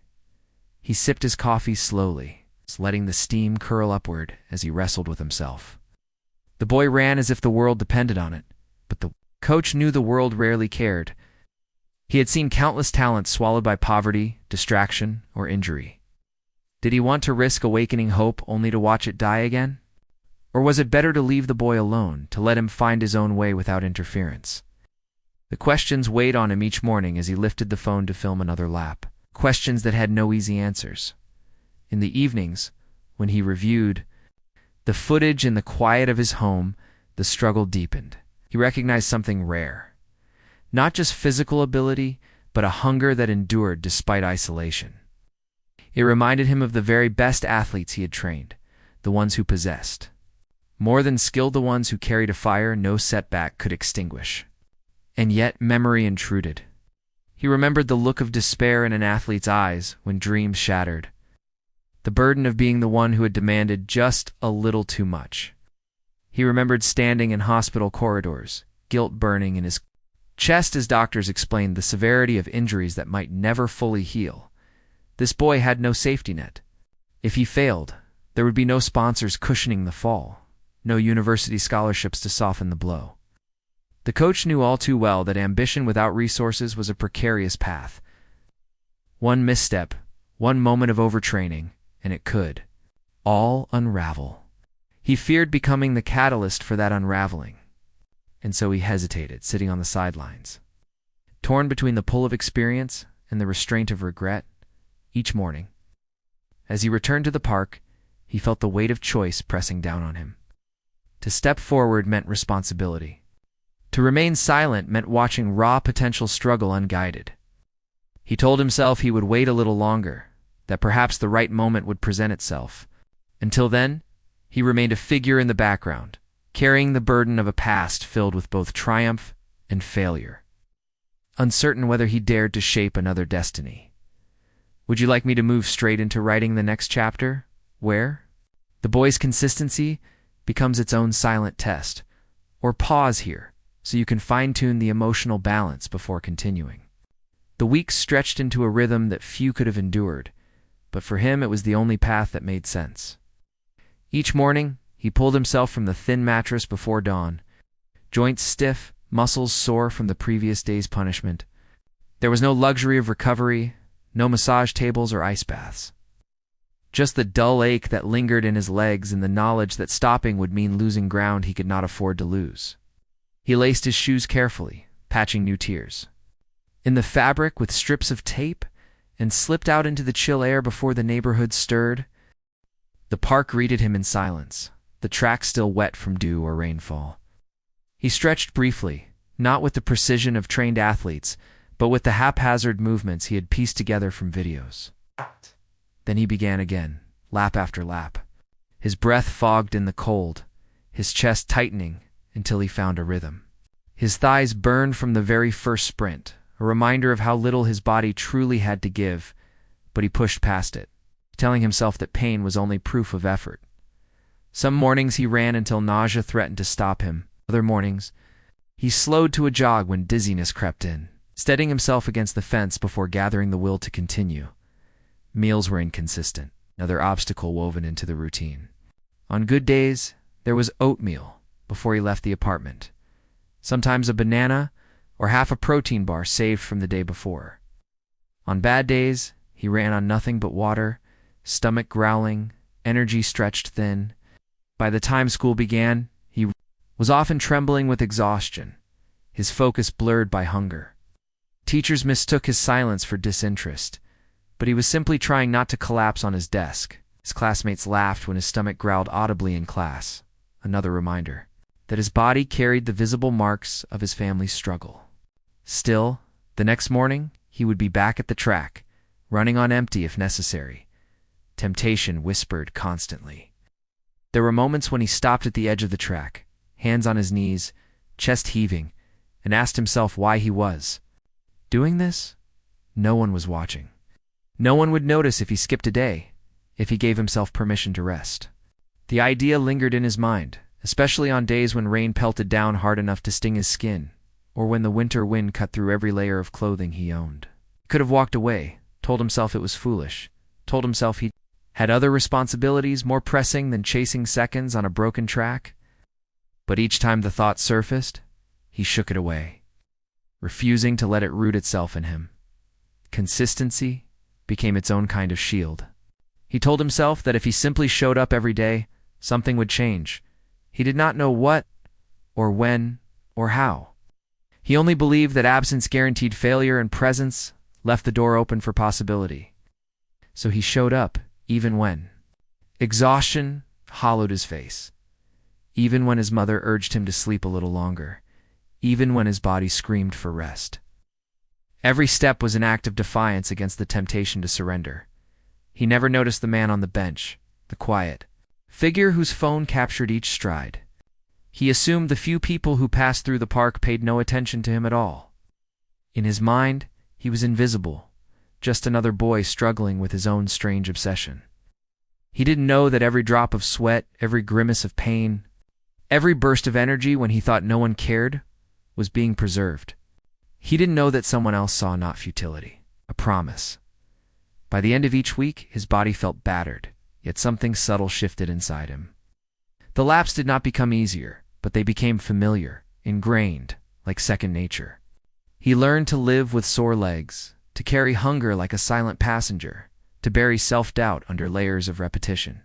He sipped his coffee slowly, letting the steam curl upward as he wrestled with himself. The boy ran as if the world depended on it, but the coach knew the world rarely cared. He had seen countless talents swallowed by poverty, distraction, or injury. Did he want to risk awakening hope only to watch it die again? Or was it better to leave the boy alone, to let him find his own way without interference? The questions weighed on him each morning as he lifted the phone to film another lap, questions that had no easy answers. In the evenings, when he reviewed the footage in the quiet of his home, the struggle deepened. He recognized something rare. Not just physical ability, but a hunger that endured despite isolation. It reminded him of the very best athletes he had trained, the ones who possessed. More than skilled, the ones who carried a fire no setback could extinguish. And yet memory intruded. He remembered the look of despair in an athlete's eyes when dreams shattered. The burden of being the one who had demanded just a little too much. He remembered standing in hospital corridors, guilt burning in his chest as doctors explained the severity of injuries that might never fully heal. This boy had no safety net. If he failed, there would be no sponsors cushioning the fall, no university scholarships to soften the blow. The coach knew all too well that ambition without resources was a precarious path. One misstep, one moment of overtraining, and it could all unravel. He feared becoming the catalyst for that unraveling, and so he hesitated, sitting on the sidelines. Torn between the pull of experience and the restraint of regret, each morning, as he returned to the park, he felt the weight of choice pressing down on him. To step forward meant responsibility. To remain silent meant watching raw potential struggle unguided. He told himself he would wait a little longer, that perhaps the right moment would present itself. Until then, he remained a figure in the background, carrying the burden of a past filled with both triumph and failure. Uncertain whether he dared to shape another destiny. Would you like me to move straight into writing the next chapter? Where the boy's consistency becomes its own silent test. Or pause here, so you can fine-tune the emotional balance before continuing. The weeks stretched into a rhythm that few could have endured, but for him it was the only path that made sense. Each morning, he pulled himself from the thin mattress before dawn, joints stiff, muscles sore from the previous day's punishment. There was no luxury of recovery, no massage tables or ice baths. Just the dull ache that lingered in his legs and the knowledge that stopping would mean losing ground he could not afford to lose. He laced his shoes carefully, patching new tiers in the fabric with strips of tape, and slipped out into the chill air before the neighborhood stirred. The park greeted him in silence, the track still wet from dew or rainfall. He stretched briefly, not with the precision of trained athletes, but with the haphazard movements he had pieced together from videos. Then he began again, lap after lap, his breath fogged in the cold, his chest tightening until he found a rhythm. His thighs burned from the very first sprint, a reminder of how little his body truly had to give, but he pushed past it, telling himself that pain was only proof of effort. Some mornings he ran until nausea threatened to stop him. Other mornings, he slowed to a jog when dizziness crept in, steadying himself against the fence before gathering the will to continue. Meals were inconsistent, another obstacle woven into the routine. On good days, there was oatmeal before he left the apartment, sometimes a banana or half a protein bar saved from the day before. On bad days, he ran on nothing but water, stomach growling, energy stretched thin. By the time school began, he was often trembling with exhaustion, his focus blurred by hunger. Teachers mistook his silence for disinterest, but he was simply trying not to collapse on his desk. His classmates laughed when his stomach growled audibly in class, another reminder that his body carried the visible marks of his family's struggle. Still, the next morning, he would be back at the track, running on empty if necessary. Temptation whispered constantly. There were moments when he stopped at the edge of the track, hands on his knees, chest heaving, and asked himself why he was doing this. No one was watching. No one would notice if he skipped a day, if he gave himself permission to rest. The idea lingered in his mind, especially on days when rain pelted down hard enough to sting his skin, or when the winter wind cut through every layer of clothing he owned. He could have walked away, told himself it was foolish, told himself he had other responsibilities more pressing than chasing seconds on a broken track. But each time the thought surfaced, he shook it away, refusing to let it root itself in him. Consistency became its own kind of shield. He told himself that if he simply showed up every day, something would change. He did not know what, or when, or how. He only believed that absence guaranteed failure and presence left the door open for possibility. So he showed up, even when exhaustion hollowed his face, even when his mother urged him to sleep a little longer, even when his body screamed for rest. Every step was an act of defiance against the temptation to surrender. He never noticed the man on the bench, the quiet figure whose phone captured each stride. He assumed the few people who passed through the park paid no attention to him at all. In his mind, he was invisible, just another boy struggling with his own strange obsession. He didn't know that every drop of sweat, every grimace of pain, every burst of energy when he thought no one cared, was being preserved. He didn't know that someone else saw not futility, a promise. By the end of each week, his body felt battered, yet something subtle shifted inside him. The laps did not become easier, but they became familiar, ingrained, like second nature. He learned to live with sore legs, to carry hunger like a silent passenger, to bury self-doubt under layers of repetition.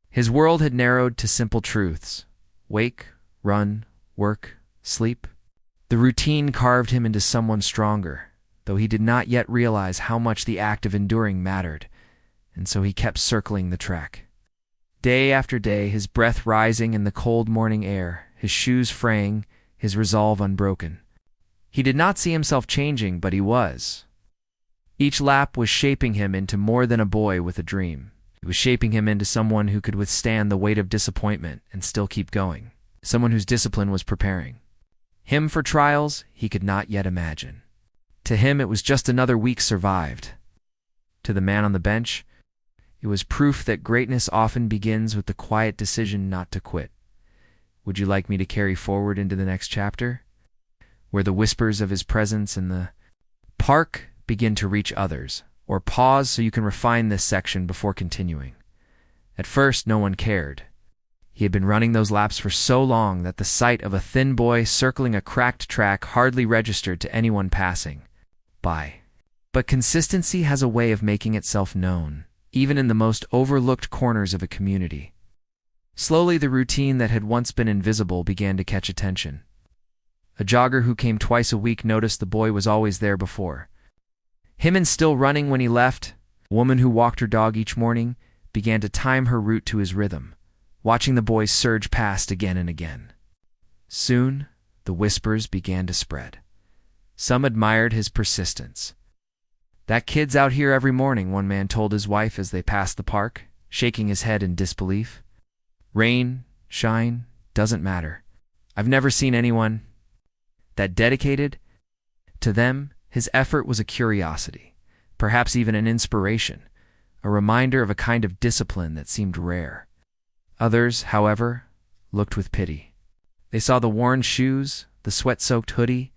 His world had narrowed to simple truths: wake, run, work, sleep. The routine carved him into someone stronger, though he did not yet realize how much the act of enduring mattered, and so he kept circling the track. Day after day, his breath rising in the cold morning air, his shoes fraying, his resolve unbroken. He did not see himself changing, but he was. Each lap was shaping him into more than a boy with a dream. It was shaping him into someone who could withstand the weight of disappointment and still keep going, someone whose discipline was preparing him for trials he could not yet imagine. To him, it was just another week survived. To the man on the bench, it was proof that greatness often begins with the quiet decision not to quit. Would you like me to carry forward into the next chapter, where the whispers of his presence in the park begin to reach others, or pause so you can refine this section before continuing? At first, no one cared. He had been running those laps for so long that the sight of a thin boy circling a cracked track hardly registered to anyone passing by. But consistency has a way of making itself known, even in the most overlooked corners of a community. Slowly, the routine that had once been invisible began to catch attention. A jogger who came twice a week noticed the boy was always there before him and still running when he left. A woman who walked her dog each morning began to time her route to his rhythm, watching the boy surge past again and again. Soon, the whispers began to spread. Some admired his persistence. "That kid's out here every morning," one man told his wife as they passed the park, shaking his head in disbelief. "Rain, shine, doesn't matter. I've never seen anyone that dedicated." To them, his effort was a curiosity, perhaps even an inspiration, a reminder of a kind of discipline that seemed rare. Others, however, looked with pity. They saw the worn shoes, the sweat-soaked hoodie,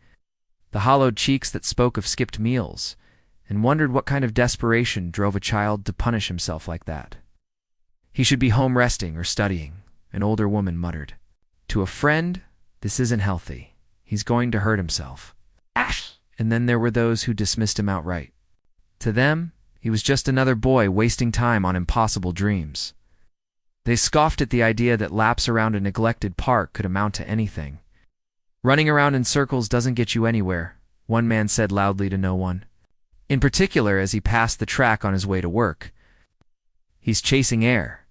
the hollowed cheeks that spoke of skipped meals, and wondered what kind of desperation drove a child to punish himself like that. "He should be home resting or studying," an older woman muttered. To a friend, "This isn't healthy. He's going to hurt himself." And then there were those who dismissed him outright. To them, he was just another boy wasting time on impossible dreams. They scoffed at the idea that laps around a neglected park could amount to anything. "Running around in circles doesn't get you anywhere," one man said loudly to no one. In particular, as he passed the track on his way to work. "He's chasing air.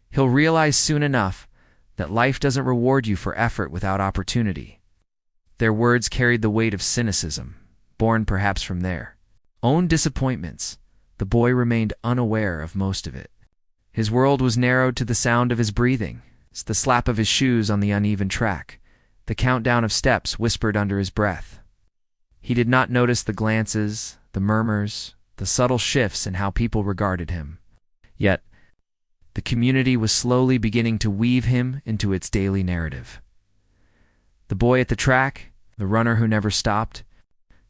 He'll realize soon enough that life doesn't reward you for effort without opportunity." Their words carried the weight of cynicism, born perhaps from their own disappointments. The boy remained unaware of most of it. His world was narrowed to the sound of his breathing, the slap of his shoes on the uneven track, the countdown of steps whispered under his breath. He did not notice the glances, the murmurs, the subtle shifts in how people regarded him. Yet, the community was slowly beginning to weave him into its daily narrative. The boy at the track, the runner who never stopped,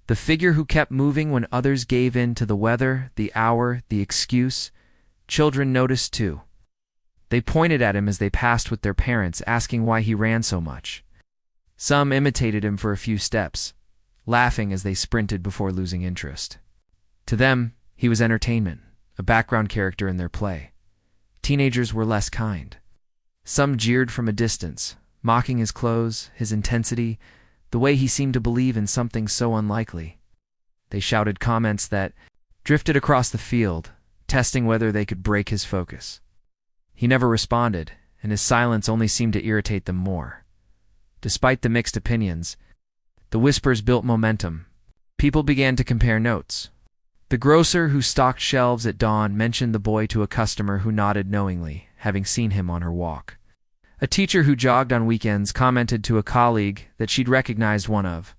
the figure who kept moving when others gave in to the weather, the hour, the excuse. Children noticed too. They pointed at him as they passed with their parents, asking why he ran so much. Some imitated him for a few steps, laughing as they sprinted before losing interest. To them, he was entertainment, a background character in their play. Teenagers were less kind. Some jeered from a distance, mocking his clothes, his intensity, the way he seemed to believe in something so unlikely. They shouted comments that drifted across the field, testing whether they could break his focus. He never responded, and his silence only seemed to irritate them more. Despite the mixed opinions, The whispers built momentum. People began to compare notes. The grocer who stocked shelves at dawn mentioned the boy to a customer who nodded knowingly, having seen him on her walk. A teacher who jogged on weekends commented to a colleague that she'd recognized one of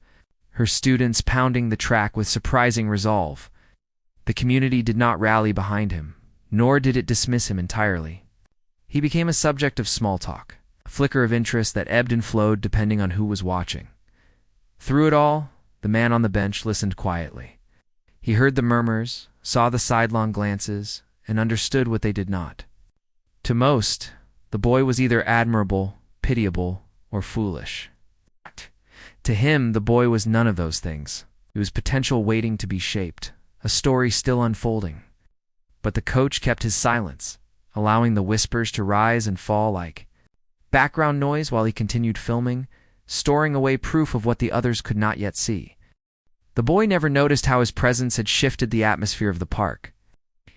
her students pounding the track with surprising resolve. The community did not rally behind him, nor did it dismiss him entirely. He became a subject of small talk, a flicker of interest that ebbed and flowed depending on who was watching. Through it all, the man on the bench listened quietly. He heard the murmurs, saw the sidelong glances, and understood what they did not. To most, the boy was either admirable, pitiable, or foolish. To him, the boy was none of those things. It was potential waiting to be shaped, a story still unfolding. But the coach kept his silence, allowing the whispers to rise and fall like background noise while he continued filming, storing away proof of what the others could not yet see. The boy never noticed how his presence had shifted the atmosphere of the park.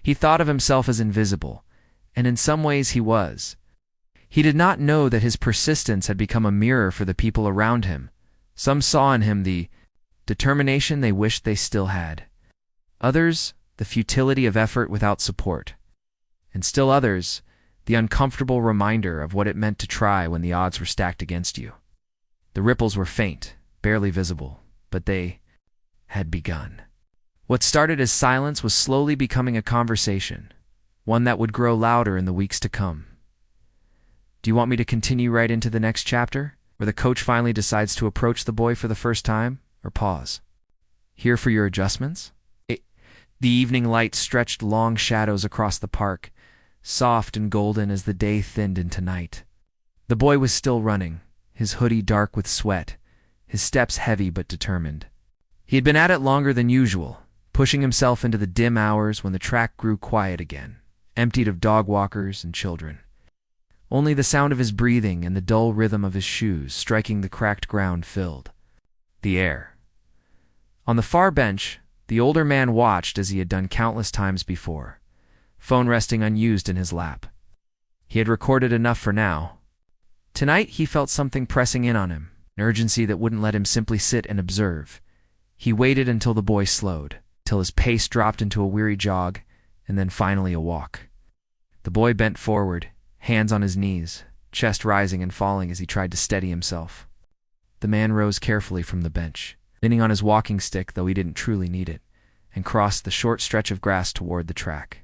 He thought of himself as invisible, and in some ways he was. He did not know that his persistence had become a mirror for the people around him. Some saw in him the determination they wished they still had. Others, the futility of effort without support. And still others, the uncomfortable reminder of what it meant to try when the odds were stacked against you. The ripples were faint, barely visible, but they had begun. What started as silence was slowly becoming a conversation, one that would grow louder in the weeks to come. Do you want me to continue right into the next chapter, where the coach finally decides to approach the boy for the first time, or pause? Here for your adjustments? The evening light stretched long shadows across the park, soft and golden as the day thinned into night. The boy was still running, his hoodie dark with sweat, his steps heavy but determined. He had been at it longer than usual, pushing himself into the dim hours when the track grew quiet again, emptied of dog walkers and children. Only the sound of his breathing and the dull rhythm of his shoes striking the cracked ground filled the air. On the far bench, the older man watched as he had done countless times before, phone resting unused in his lap. He had recorded enough for now. Tonight he felt something pressing in on him, an urgency that wouldn't let him simply sit and observe. He waited until the boy slowed, till his pace dropped into a weary jog, and then finally a walk. The boy bent forward, hands on his knees, chest rising and falling as he tried to steady himself. The man rose carefully from the bench, leaning on his walking stick though he didn't truly need it, and crossed the short stretch of grass toward the track.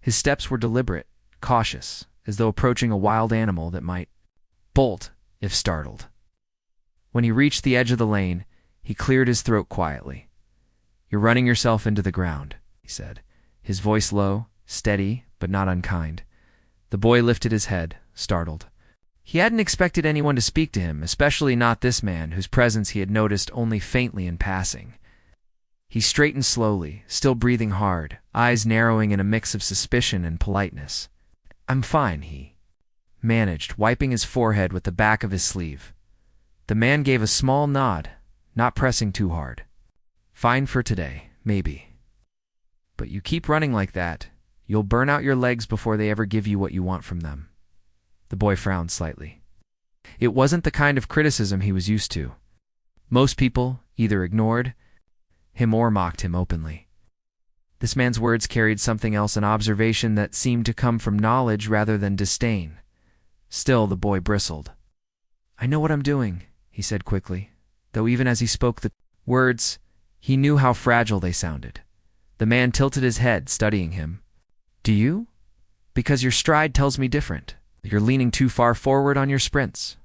His steps were deliberate, cautious, as though approaching a wild animal that might bolt if startled. When he reached the edge of the lane, he cleared his throat quietly. "You're running yourself into the ground," he said, his voice low, steady, but not unkind. The boy lifted his head, startled. He hadn't expected anyone to speak to him, especially not this man whose presence he had noticed only faintly in passing. He straightened slowly, still breathing hard, eyes narrowing in a mix of suspicion and politeness. "I'm fine," he managed, wiping his forehead with the back of his sleeve. The man gave a small nod, not pressing too hard. "Fine for today, maybe. But you keep running like that, you'll burn out your legs before they ever give you what you want from them." The boy frowned slightly. It wasn't the kind of criticism he was used to. Most people either ignored him or mocked him openly. This man's words carried something else, an observation that seemed to come from knowledge rather than disdain. Still, the boy bristled. "I know what I'm doing," he said quickly, though even as he spoke the words, he knew how fragile they sounded. The man tilted his head, studying him. "Do you? Because your stride tells me different. You're leaning too far forward on your sprints.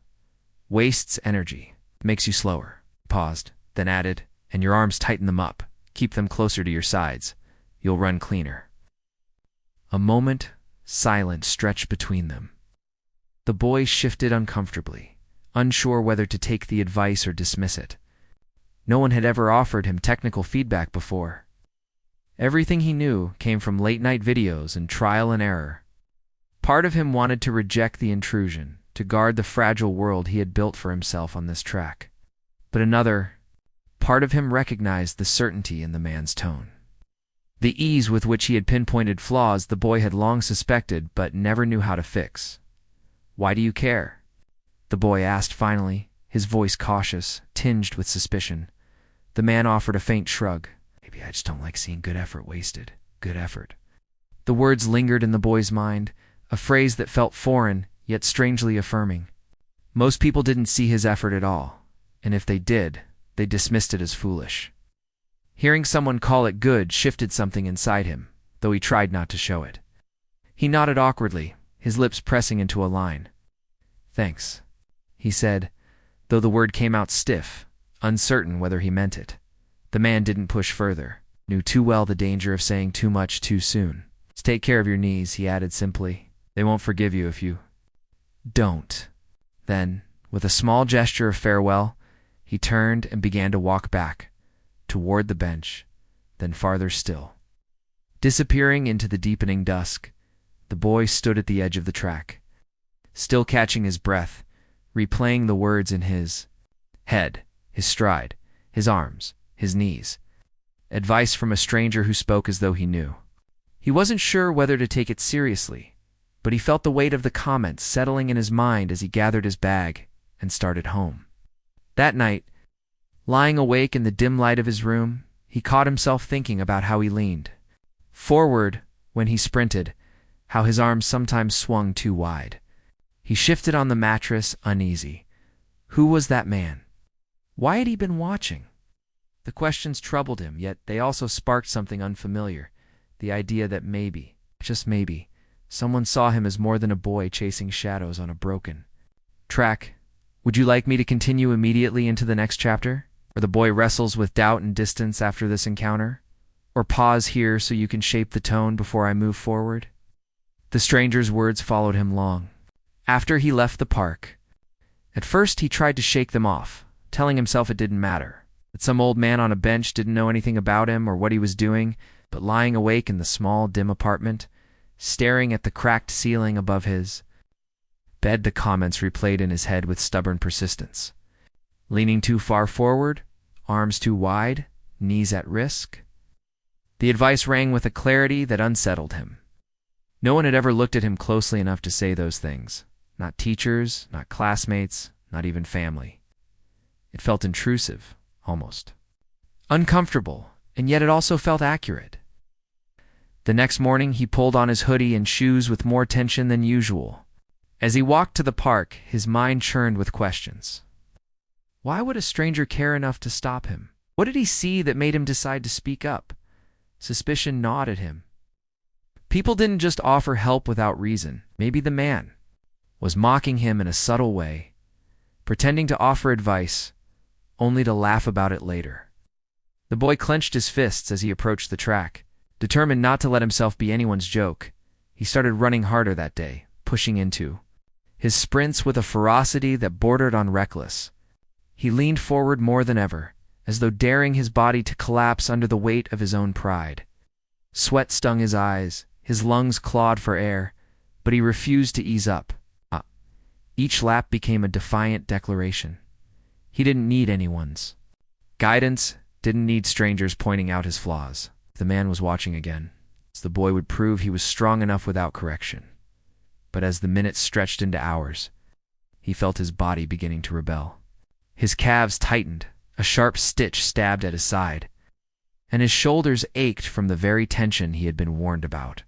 Wastes energy, makes you slower." Paused, then added, "And your arms, tighten them up. Keep them closer to your sides. You'll run cleaner." A moment, silence stretched between them. The boy shifted uncomfortably, unsure whether to take the advice or dismiss it. No one had ever offered him technical feedback before. Everything he knew came from late-night videos and trial and error. Part of him wanted to reject the intrusion, to guard the fragile world he had built for himself on this track. But another part of him recognized the certainty in the man's tone. The ease with which he had pinpointed flaws the boy had long suspected but never knew how to fix. "Why do you care?" the boy asked finally, his voice cautious, tinged with suspicion. The man offered a faint shrug. Maybe I just don't like seeing good effort wasted. Good effort. The words lingered in the boy's mind, a phrase that felt foreign, yet strangely affirming. Most people didn't see his effort at all, and if they did, they dismissed it as foolish. Hearing someone call it good shifted something inside him, though he tried not to show it. He nodded awkwardly, his lips pressing into a line. "Thanks," he said, though the word came out stiff, uncertain whether he meant it. The man didn't push further, knew too well the danger of saying too much too soon. "Take care of your knees," he added simply. "They won't forgive you if you don't." Then, with a small gesture of farewell, he turned and began to walk back, toward the bench, then farther still. Disappearing into the deepening dusk, the boy stood at the edge of the track, still catching his breath, replaying the words in his head, his stride, his arms, his knees. Advice from a stranger who spoke as though he knew. He wasn't sure whether to take it seriously, but he felt the weight of the comments settling in his mind as he gathered his bag and started home. That night, lying awake in the dim light of his room, he caught himself thinking about how he leaned forward when he sprinted, how his arms sometimes swung too wide. He shifted on the mattress, uneasy. Who was that man? Why had he been watching? The questions troubled him, yet they also sparked something unfamiliar, the idea that maybe, just maybe, someone saw him as more than a boy chasing shadows on a broken track. Would you like me to continue immediately into the next chapter, where the boy wrestles with doubt and distance after this encounter? Or pause here so you can shape the tone before I move forward? The stranger's words followed him long. After he left the park, at first he tried to shake them off, telling himself it didn't matter, that some old man on a bench didn't know anything about him or what he was doing, but lying awake in the small, dim apartment, staring at the cracked ceiling above his bed, the comments replayed in his head with stubborn persistence. Leaning too far forward, arms too wide, knees at risk. The advice rang with a clarity that unsettled him. No one had ever looked at him closely enough to say those things. Not teachers, not classmates, not even family. It felt intrusive, almost. Uncomfortable, and yet it also felt accurate. The next morning he pulled on his hoodie and shoes with more tension than usual. As he walked to the park, his mind churned with questions. Why would a stranger care enough to stop him? What did he see that made him decide to speak up? Suspicion gnawed at him. People didn't just offer help without reason. Maybe the man was mocking him in a subtle way, pretending to offer advice, only to laugh about it later. The boy clenched his fists as he approached the track, determined not to let himself be anyone's joke. He started running harder that day, pushing into his sprints with a ferocity that bordered on reckless. He leaned forward more than ever, as though daring his body to collapse under the weight of his own pride. Sweat stung his eyes, his lungs clawed for air, but he refused to ease up. Each lap became a defiant declaration. He didn't need anyone's guidance, didn't need strangers pointing out his flaws. The man was watching again. The boy would prove he was strong enough without correction. But as the minutes stretched into hours, he felt his body beginning to rebel. His calves tightened, a sharp stitch stabbed at his side, and his shoulders ached from the very tension he had been warned about.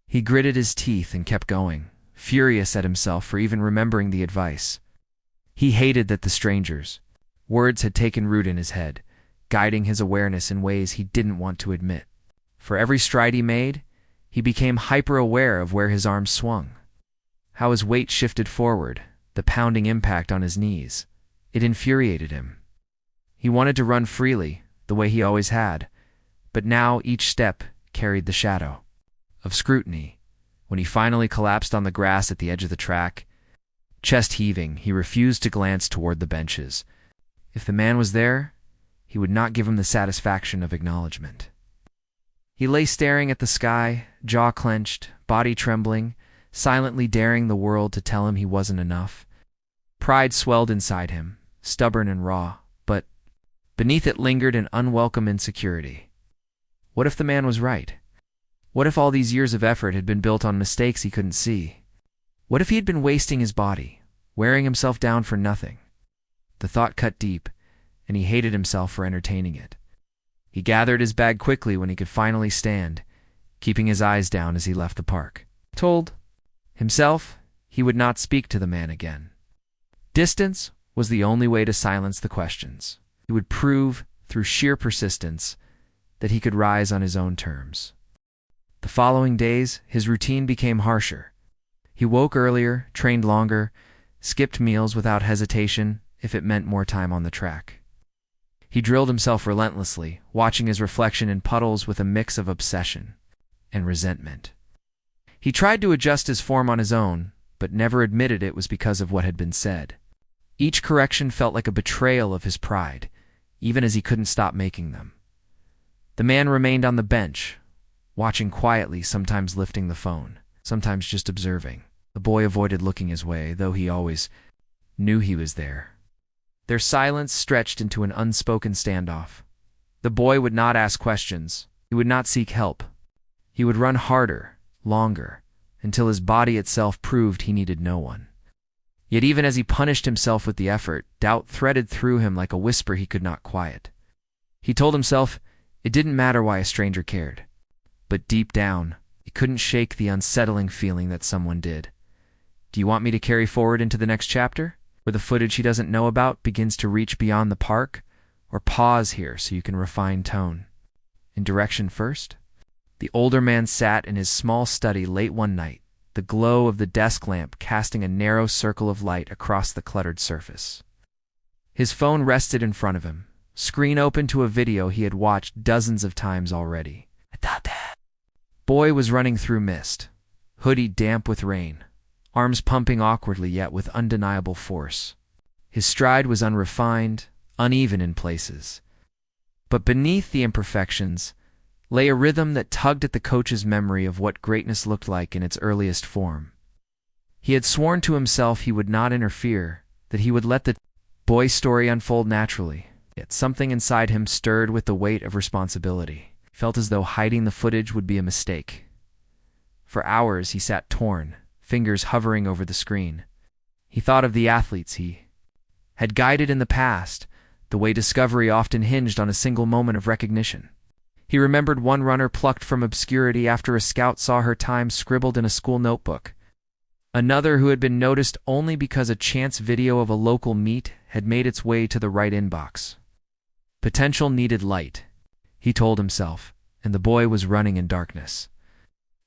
He gritted his teeth and kept going, furious at himself for even remembering the advice. He hated that the stranger's words had taken root in his head, guiding his awareness in ways he didn't want to admit. For every stride he made, he became hyper-aware of where his arms swung, how his weight shifted forward, the pounding impact on his knees. It infuriated him. He wanted to run freely, the way he always had, but now each step carried the shadow of scrutiny. When he finally collapsed on the grass at the edge of the track, chest heaving, he refused to glance toward the benches. If the man was there, he would not give him the satisfaction of acknowledgement. He lay staring at the sky, jaw clenched, body trembling, silently daring the world to tell him he wasn't enough. Pride swelled inside him, stubborn and raw, but beneath it lingered an unwelcome insecurity. What if the man was right? What if all these years of effort had been built on mistakes he couldn't see? What if he had been wasting his body, wearing himself down for nothing? The thought cut deep, and he hated himself for entertaining it. He gathered his bag quickly when he could finally stand, keeping his eyes down as he left the park. Told himself he would not speak to the man again. Distance was the only way to silence the questions. He would prove, through sheer persistence, that he could rise on his own terms. The following days, his routine became harsher. He woke earlier, trained longer, skipped meals without hesitation if it meant more time on the track. He drilled himself relentlessly, watching his reflection in puddles with a mix of obsession and resentment. He tried to adjust his form on his own, but never admitted it was because of what had been said. Each correction felt like a betrayal of his pride, even as he couldn't stop making them. The man remained on the bench, watching quietly, sometimes lifting the phone, sometimes just observing. The boy avoided looking his way, though he always knew he was there. Their silence stretched into an unspoken standoff. The boy would not ask questions. He would not seek help. He would run harder, longer, until his body itself proved he needed no one. Yet even as he punished himself with the effort, doubt threaded through him like a whisper he could not quiet. He told himself it didn't matter why a stranger cared. But deep down, he couldn't shake the unsettling feeling that someone did. Do you want me to carry forward into the next chapter, where the footage he doesn't know about begins to reach beyond the park? Or pause here so you can refine tone? In direction first? The older man sat in his small study late one night, the glow of the desk lamp casting a narrow circle of light across the cluttered surface. His phone rested in front of him, screen open to a video he had watched dozens of times already. Boy was running through mist, hoodie damp with rain, arms pumping awkwardly yet with undeniable force. His stride was unrefined, uneven in places. But beneath the imperfections lay a rhythm that tugged at the coach's memory of what greatness looked like in its earliest form. He had sworn to himself he would not interfere, that he would let the boy's story unfold naturally. Yet something inside him stirred with the weight of responsibility. He felt as though hiding the footage would be a mistake. For hours he sat torn, fingers hovering over the screen. He thought of the athletes he had guided in the past, the way discovery often hinged on a single moment of recognition. He remembered one runner plucked from obscurity after a scout saw her time scribbled in a school notebook. Another who had been noticed only because a chance video of a local meet had made its way to the right inbox. Potential needed light, he told himself, and the boy was running in darkness.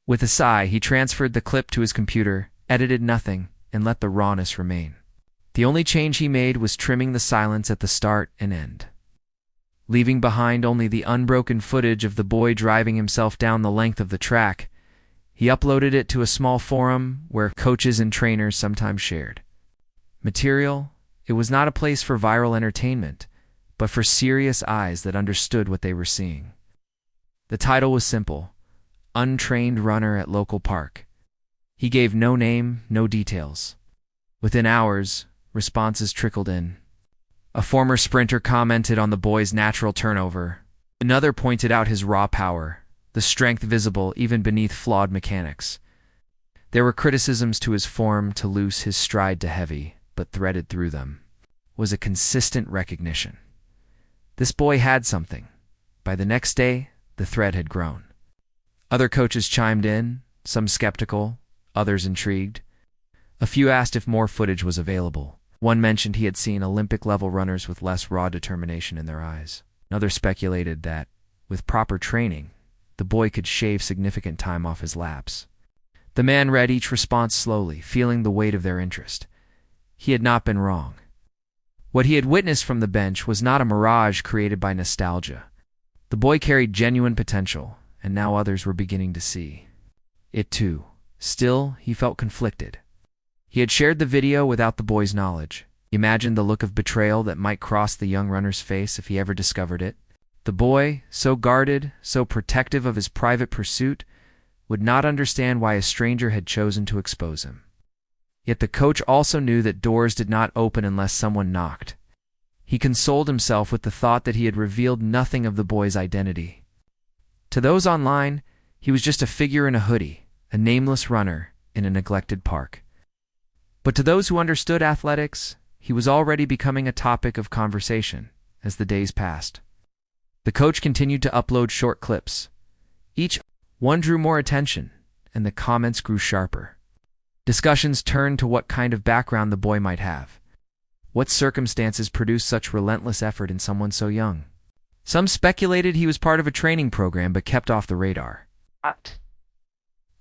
With a sigh, he transferred the clip to his computer, edited nothing, and let the rawness remain. The only change he made was trimming the silence at the start and end. Leaving behind only the unbroken footage of the boy driving himself down the length of the track, he uploaded it to a small forum where coaches and trainers sometimes shared material. It was not a place for viral entertainment, but for serious eyes that understood what they were seeing. The title was simple: Untrained Runner at Local Park. He gave no name, no details. Within hours, responses trickled in. A former sprinter commented on the boy's natural turnover. Another pointed out his raw power, the strength visible even beneath flawed mechanics. There were criticisms to his form, to loose, his stride to heavy, but threaded through them was a consistent recognition. This boy had something. By the next day, the thread had grown. Other coaches chimed in, some skeptical, others intrigued. A few asked if more footage was available. One mentioned he had seen Olympic-level runners with less raw determination in their eyes. Another speculated that, with proper training, the boy could shave significant time off his laps. The man read each response slowly, feeling the weight of their interest. He had not been wrong. What he had witnessed from the bench was not a mirage created by nostalgia. The boy carried genuine potential, and now others were beginning to see it too. Still, he felt conflicted. He had shared the video without the boy's knowledge. He imagined the look of betrayal that might cross the young runner's face if he ever discovered it. The boy, so guarded, so protective of his private pursuit, would not understand why a stranger had chosen to expose him. Yet the coach also knew that doors did not open unless someone knocked. He consoled himself with the thought that he had revealed nothing of the boy's identity. To those online, he was just a figure in a hoodie, a nameless runner in a neglected park. But to those who understood athletics, he was already becoming a topic of conversation as the days passed. The coach continued to upload short clips. Each one drew more attention, and the comments grew sharper. Discussions turned to what kind of background the boy might have. What circumstances produced such relentless effort in someone so young? Some speculated he was part of a training program but kept off the radar.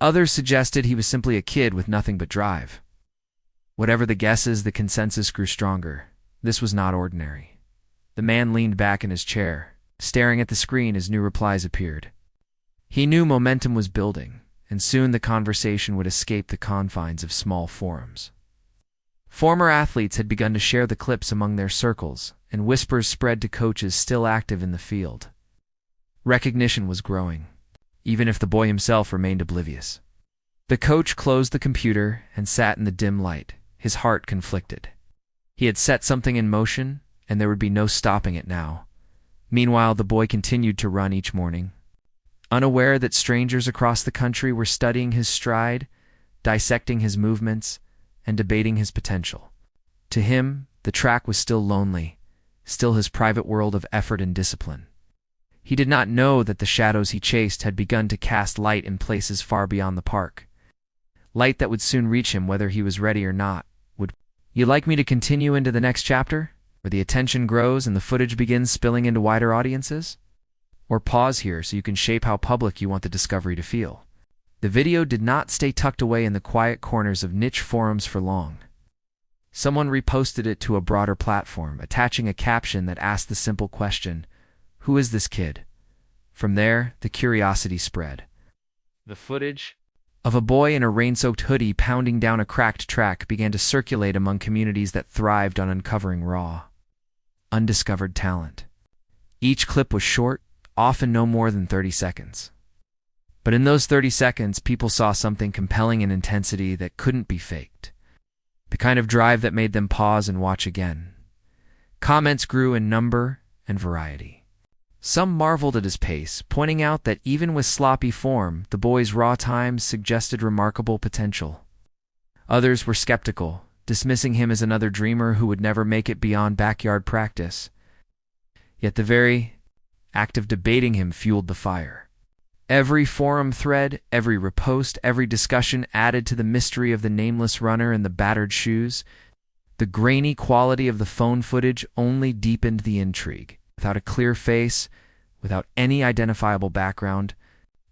Others suggested he was simply a kid with nothing but drive. Whatever the guesses, the consensus grew stronger. This was not ordinary. The man leaned back in his chair, staring at the screen as new replies appeared. He knew momentum was building, and soon the conversation would escape the confines of small forums. Former athletes had begun to share the clips among their circles, and whispers spread to coaches still active in the field. Recognition was growing, even if the boy himself remained oblivious. The coach closed the computer and sat in the dim light, his heart conflicted. He had set something in motion, and there would be no stopping it now. Meanwhile, the boy continued to run each morning, unaware that strangers across the country were studying his stride, dissecting his movements, and debating his potential. To him, the track was still lonely, still his private world of effort and discipline. He did not know that the shadows he chased had begun to cast light in places far beyond the park. Light that would soon reach him whether he was ready or not. Would you like me to continue into the next chapter, where the attention grows and the footage begins spilling into wider audiences? Or pause here so you can shape how public you want the discovery to feel? The video did not stay tucked away in the quiet corners of niche forums for long. Someone reposted it to a broader platform, attaching a caption that asked the simple question, "Who is this kid?" From there, the curiosity spread. The footage of a boy in a rain-soaked hoodie pounding down a cracked track began to circulate among communities that thrived on uncovering raw, undiscovered talent. Each clip was short, often no more than 30 seconds. But in those 30 seconds, people saw something compelling in intensity that couldn't be faked. The kind of drive that made them pause and watch again. Comments grew in number and variety. Some marveled at his pace, pointing out that even with sloppy form, the boy's raw times suggested remarkable potential. Others were skeptical, dismissing him as another dreamer who would never make it beyond backyard practice. Yet the very act of debating him fueled the fire. Every forum thread, every repost, every discussion added to the mystery of the nameless runner in the battered shoes. The grainy quality of the phone footage only deepened the intrigue. Without a clear face, without any identifiable background,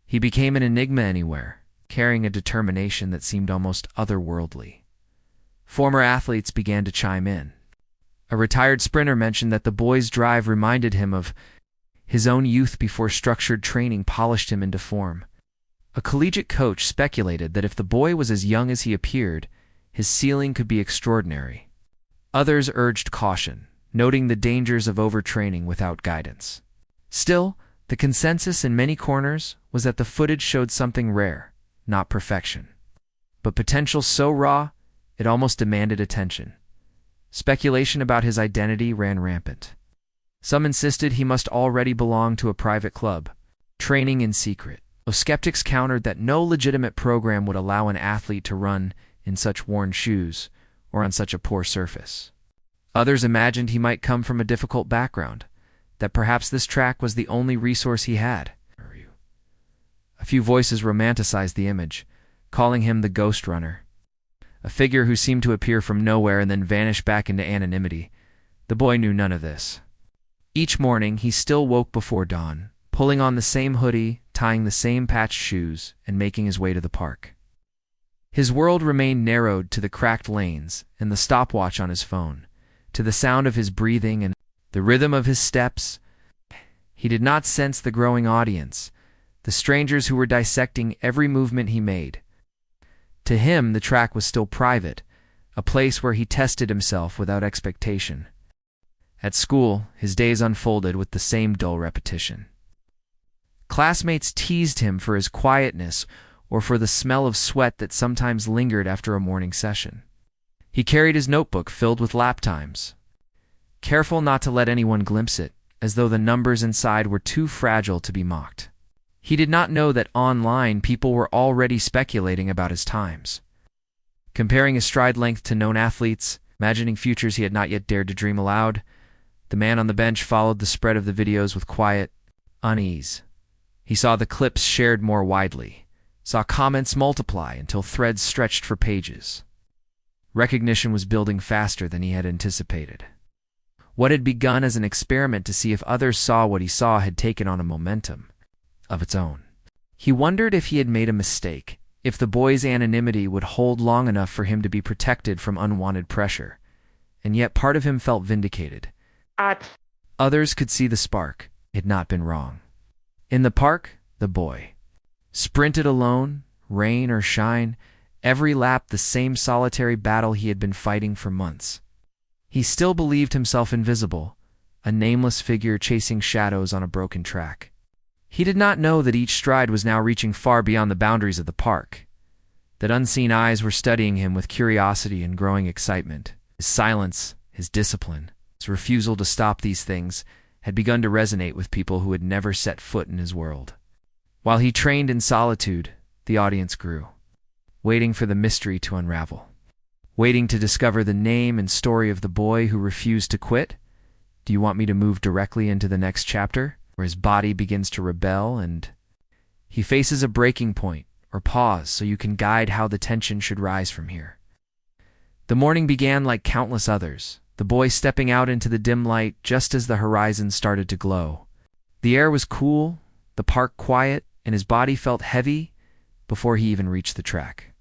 he became an enigma anywhere, carrying a determination that seemed almost otherworldly. Former athletes began to chime in. A retired sprinter mentioned that the boy's drive reminded him of his own youth before structured training polished him into form. A collegiate coach speculated that if the boy was as young as he appeared, his ceiling could be extraordinary. Others urged caution, noting the dangers of overtraining without guidance. Still, the consensus in many corners was that the footage showed something rare, not perfection, but potential so raw it almost demanded attention. Speculation about his identity ran rampant. Some insisted he must already belong to a private club, training in secret, though skeptics countered that no legitimate program would allow an athlete to run in such worn shoes or on such a poor surface. Others imagined he might come from a difficult background, that perhaps this track was the only resource he had. A few voices romanticized the image, calling him the ghost runner, a figure who seemed to appear from nowhere and then vanish back into anonymity. The boy knew none of this. Each morning, he still woke before dawn, pulling on the same hoodie, tying the same patched shoes, and making his way to the park. His world remained narrowed to the cracked lanes and the stopwatch on his phone, to the sound of his breathing and the rhythm of his steps. He did not sense the growing audience, the strangers who were dissecting every movement he made. To him, the track was still private, a place where he tested himself without expectation. At school, his days unfolded with the same dull repetition. Classmates teased him for his quietness or for the smell of sweat that sometimes lingered after a morning session. He carried his notebook filled with lap times, careful not to let anyone glimpse it, as though the numbers inside were too fragile to be mocked. He did not know that online people were already speculating about his times, comparing his stride length to known athletes, Imagining futures he had not yet dared to dream aloud, the man on the bench followed the spread of the videos with quiet unease. He saw the clips shared more widely, saw comments multiply until threads stretched for pages. Recognition was building faster than he had anticipated. What had begun as an experiment to see if others saw what he saw had taken on a momentum of its own. He wondered if he had made a mistake, if the boy's anonymity would hold long enough for him to be protected from unwanted pressure. And yet part of him felt vindicated. Others could see the spark. It had not been wrong. In the park, the boy sprinted alone, rain or shine, every lap the same solitary battle he had been fighting for months. He still believed himself invisible, a nameless figure chasing shadows on a broken track. He did not know that each stride was now reaching far beyond the boundaries of the park, that unseen eyes were studying him with curiosity and growing excitement. His silence, his discipline, his refusal to stop these things had begun to resonate with people who had never set foot in his world. While he trained in solitude, the audience grew, waiting for the mystery to unravel, waiting to discover the name and story of the boy who refused to quit. Do you want me to move directly into the next chapter, where his body begins to rebel and he faces a breaking point, or pause so you can guide how the tension should rise from here? The morning began like countless others, the boy stepping out into the dim light just as the horizon started to glow. The air was cool, the park quiet, and his body felt heavy before he even reached the track.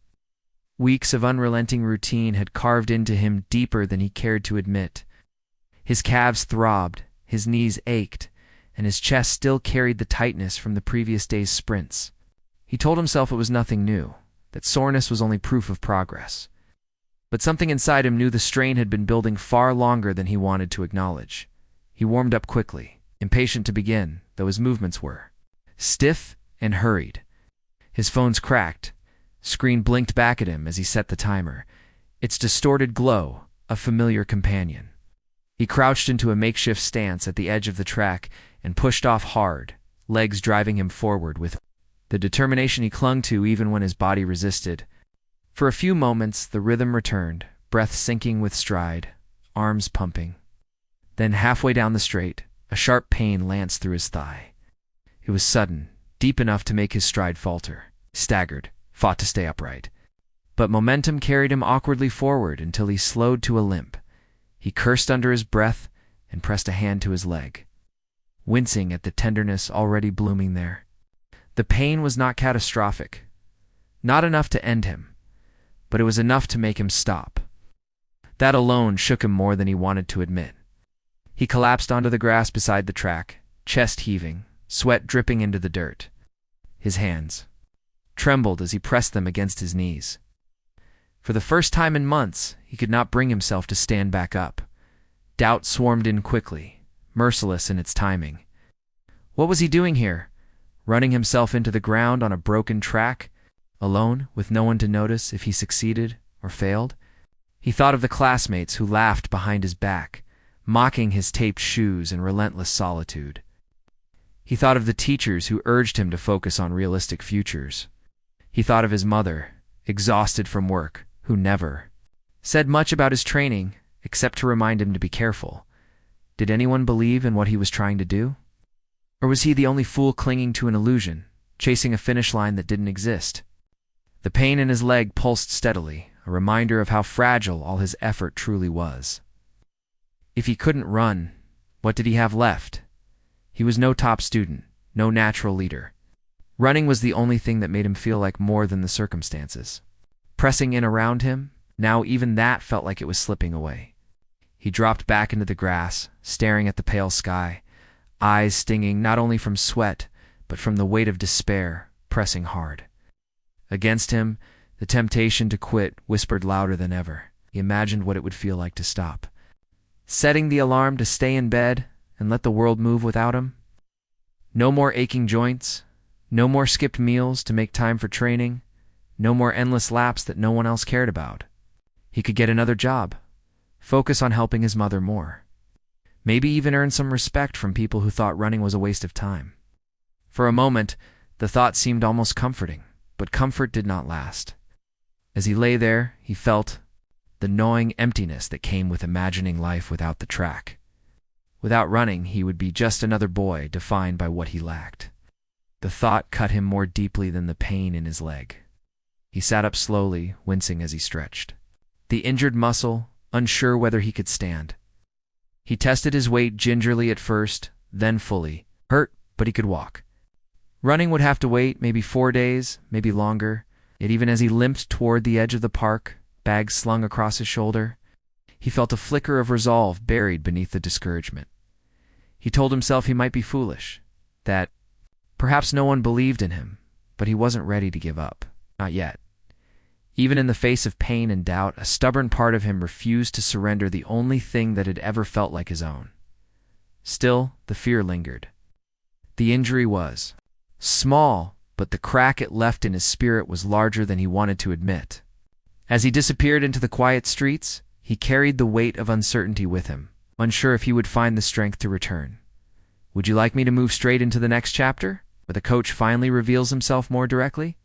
Weeks of unrelenting routine had carved into him deeper than he cared to admit. His calves throbbed, his knees ached, and his chest still carried the tightness from the previous day's sprints. He told himself it was nothing new, that soreness was only proof of progress. But something inside him knew the strain had been building far longer than he wanted to acknowledge. He warmed up quickly, impatient to begin, though his movements were stiff and hurried. His phone's cracked. Screen blinked back at him as he set the timer, its distorted glow a familiar companion. He crouched into a makeshift stance at the edge of the track and pushed off hard, legs driving him forward with the determination he clung to even when his body resisted. For a few moments, the rhythm returned, breath sinking with stride, arms pumping. Then halfway down the straight, a sharp pain lanced through his thigh. It was sudden, deep enough to make his stride falter. Staggered, fought to stay upright. But momentum carried him awkwardly forward until he slowed to a limp. He cursed under his breath and pressed a hand to his leg, wincing at the tenderness already blooming there. The pain was not catastrophic, not enough to end him, but it was enough to make him stop. That alone shook him more than he wanted to admit. He collapsed onto the grass beside the track, chest heaving, sweat dripping into the dirt. His hands trembled as he pressed them against his knees. For the first time in months, he could not bring himself to stand back up. Doubt swarmed in quickly, merciless in its timing. What was he doing here? Running himself into the ground on a broken track, alone, with no one to notice if he succeeded or failed? He thought of the classmates who laughed behind his back, mocking his taped shoes and relentless solitude. He thought of the teachers who urged him to focus on realistic futures. He thought of his mother, exhausted from work, who never said much about his training, except to remind him to be careful. Did anyone believe in what he was trying to do? Or was he the only fool clinging to an illusion, chasing a finish line that didn't exist? The pain in his leg pulsed steadily, a reminder of how fragile all his effort truly was. If he couldn't run, what did he have left? He was no top student, no natural leader. Running was the only thing that made him feel like more than the circumstances. Pressing in around him, now even that felt like it was slipping away. He dropped back into the grass, staring at the pale sky, eyes stinging not only from sweat, but from the weight of despair, pressing hard. Against him, the temptation to quit whispered louder than ever. He imagined what it would feel like to stop. Setting the alarm to stay in bed and let the world move without him. No more aching joints, no more skipped meals to make time for training, no more endless laps that no one else cared about. He could get another job, focus on helping his mother more. Maybe even earn some respect from people who thought running was a waste of time. For a moment, the thought seemed almost comforting, but comfort did not last. As he lay there, he felt the gnawing emptiness that came with imagining life without the track. Without running, he would be just another boy defined by what he lacked. The thought cut him more deeply than the pain in his leg. He sat up slowly, wincing as he stretched. The injured muscle, unsure whether he could stand. He tested his weight gingerly at first, then fully. Hurt, but he could walk. Running would have to wait, maybe 4 days, maybe longer. Yet even as he limped toward the edge of the park, bags slung across his shoulder, he felt a flicker of resolve buried beneath the discouragement. He told himself he might be foolish, that perhaps no one believed in him, but he wasn't ready to give up. Not yet. Even in the face of pain and doubt, a stubborn part of him refused to surrender the only thing that had ever felt like his own. Still, the fear lingered. The injury was small, but the crack it left in his spirit was larger than he wanted to admit. As he disappeared into the quiet streets, he carried the weight of uncertainty with him, unsure if he would find the strength to return. "Would you like me to move straight into the next chapter, where the coach finally reveals himself more directly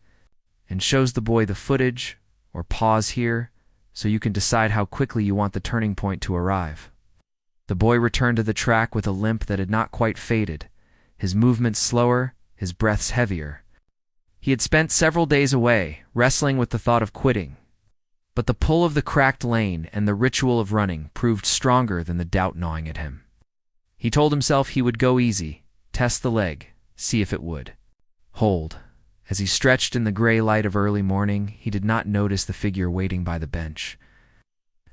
and shows the boy the footage, or pause here so you can decide how quickly you want the turning point to arrive?" The boy returned to the track with a limp that had not quite faded, his movements slower, his breaths heavier. He had spent several days away, wrestling with the thought of quitting, but the pull of the cracked lane and the ritual of running proved stronger than the doubt gnawing at him. He told himself he would go easy, test the leg, see if it would hold. As he stretched in the gray light of early morning, he did not notice the figure waiting by the bench.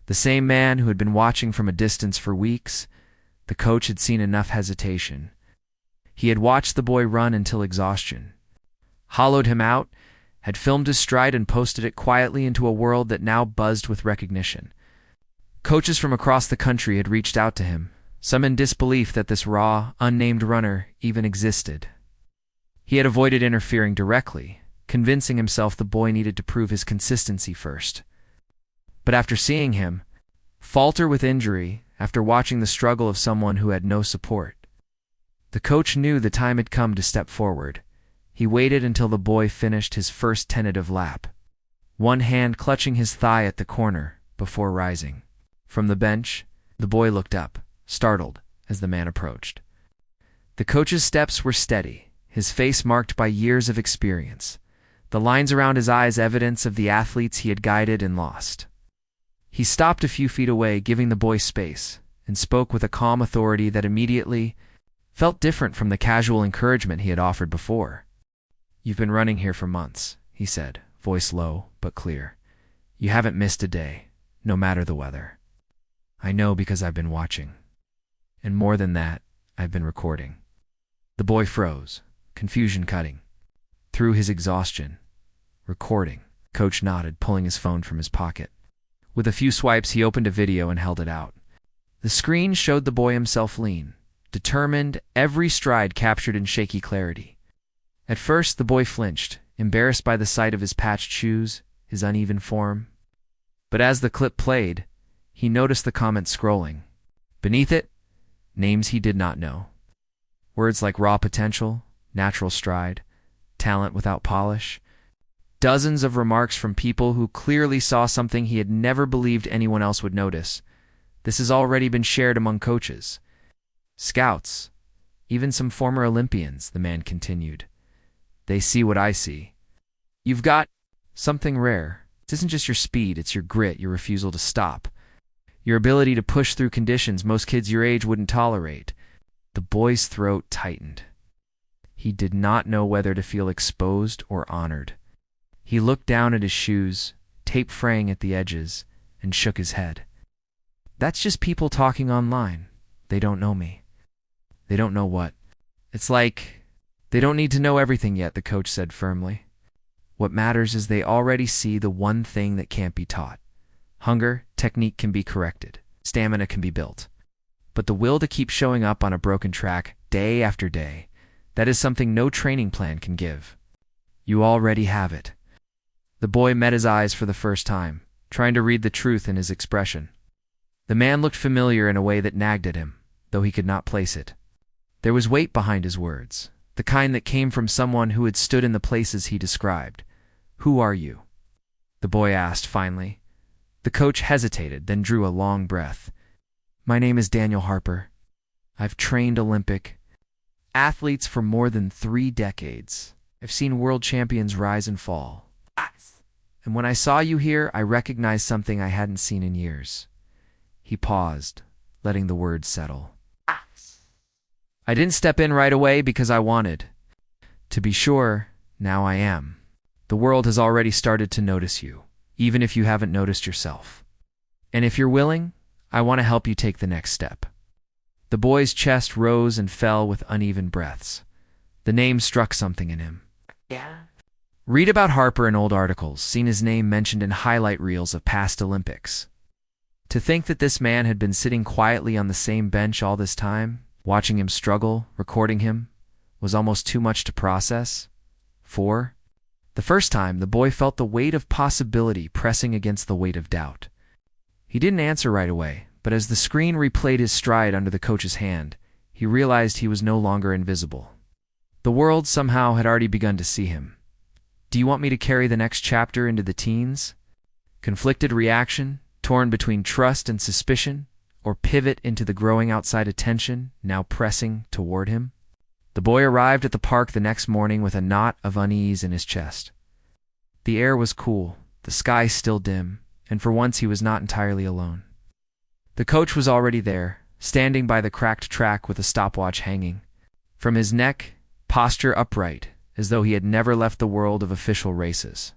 The same man who had been watching from a distance for weeks. The coach had seen enough hesitation. He had watched the boy run until exhaustion, hollowed him out, had filmed his stride and posted it quietly into a world that now buzzed with recognition. Coaches from across the country had reached out to him, some in disbelief that this raw, unnamed runner even existed. He had avoided interfering directly, convincing himself the boy needed to prove his consistency first. But after seeing him falter with injury, after watching the struggle of someone who had no support, the coach knew the time had come to step forward. He waited until the boy finished his first tentative lap, one hand clutching his thigh at the corner, before rising. From the bench, the boy looked up, startled, as the man approached. The coach's steps were steady, his face marked by years of experience, the lines around his eyes evidence of the athletes he had guided and lost. He stopped a few feet away, giving the boy space, and spoke with a calm authority that immediately felt different from the casual encouragement he had offered before. "You've been running here for months," he said, voice low but clear. "You haven't missed a day, no matter the weather. I know because I've been watching. And more than that, I've been recording." The boy froze, confusion cutting through his exhaustion. "Recording." Coach nodded, pulling his phone from his pocket. With a few swipes, he opened a video and held it out. The screen showed the boy himself lean, determined, every stride captured in shaky clarity. At first, the boy flinched, embarrassed by the sight of his patched shoes, his uneven form. But as the clip played, he noticed the comments scrolling. Beneath it, names he did not know. Words like raw potential, natural stride, talent without polish. Dozens of remarks from people who clearly saw something he had never believed anyone else would notice. This has already been shared among coaches, scouts, even some former Olympians, the man continued. They see what I see. You've got something rare. It isn't just your speed, it's your grit, your refusal to stop, your ability to push through conditions most kids your age wouldn't tolerate. The boy's throat tightened. He did not know whether to feel exposed or honored. He looked down at his shoes, tape fraying at the edges, and shook his head. "That's just people talking online. They don't know me." "They don't know what?" "It's like they don't need to know everything yet," the coach said firmly. "What matters is they already see the one thing that can't be taught. Hunger, technique can be corrected. Stamina can be built. But the will to keep showing up on a broken track day after day, that is something no training plan can give. You already have it." The boy met his eyes for the first time, trying to read the truth in his expression. The man looked familiar in a way that nagged at him, though he could not place it. There was weight behind his words, the kind that came from someone who had stood in the places he described. "Who are you?" the boy asked finally, The coach hesitated, then drew a long breath. My name is Daniel Harper. I've trained Olympic athletes for more than 3 decades. I've seen world champions rise and fall. And when I saw you here, I recognized something I hadn't seen in years. He paused, letting the words settle. I didn't step in right away because I wanted. To be sure, now I am. The world has already started to notice you, even if you haven't noticed yourself. And if you're willing, I want to help you take the next step. The boy's chest rose and fell with uneven breaths. The name struck something in him.
Yeah.
Read about Harper in old articles, seen his name mentioned in highlight reels of past Olympics. To think that this man had been sitting quietly on the same bench all this time, watching him struggle, recording him, was almost too much to process. For the first time, the boy felt the weight of possibility pressing against the weight of doubt. He didn't answer right away, but as the screen replayed his stride under the coach's hand, he realized he was no longer invisible. The world somehow had already begun to see him. Do you want me to carry the next chapter into the teens? Conflicted reaction, torn between trust and suspicion, or pivot into the growing outside attention, now pressing toward him? The boy arrived at the park the next morning with a knot of unease in his chest. The air was cool, the sky still dim, and for once he was not entirely alone. The coach was already there, standing by the cracked track with a stopwatch hanging. From his neck, posture upright, as though he had never left the world of official races.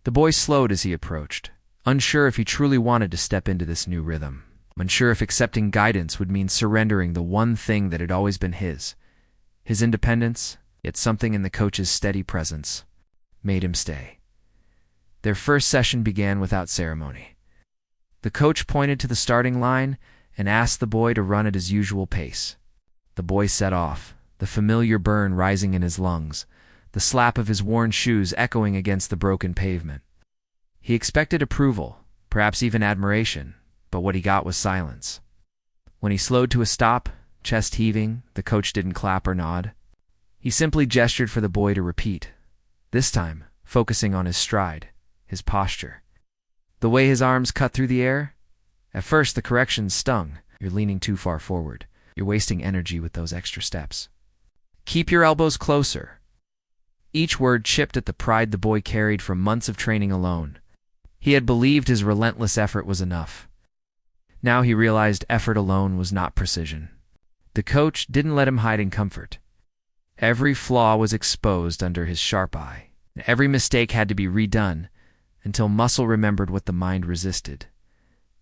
The boy slowed as he approached, unsure if he truly wanted to step into this new rhythm, unsure if accepting guidance would mean surrendering the one thing that had always been his independence, yet something in the coach's steady presence made him stay. Their first session began without ceremony. The coach pointed to the starting line and asked the boy to run at his usual pace. The boy set off, the familiar burn rising in his lungs, the slap of his worn shoes echoing against the broken pavement. He expected approval, perhaps even admiration, but what he got was silence. When he slowed to a stop, chest heaving, the coach didn't clap or nod. He simply gestured for the boy to repeat, this time focusing on his stride, his posture. The way his arms cut through the air? At first the corrections stung. You're leaning too far forward. You're wasting energy with those extra steps. Keep your elbows closer. Each word chipped at the pride the boy carried from months of training alone. He had believed his relentless effort was enough. Now he realized effort alone was not precision. The coach didn't let him hide in comfort. Every flaw was exposed under his sharp eye. Every mistake had to be redone until muscle remembered what the mind resisted.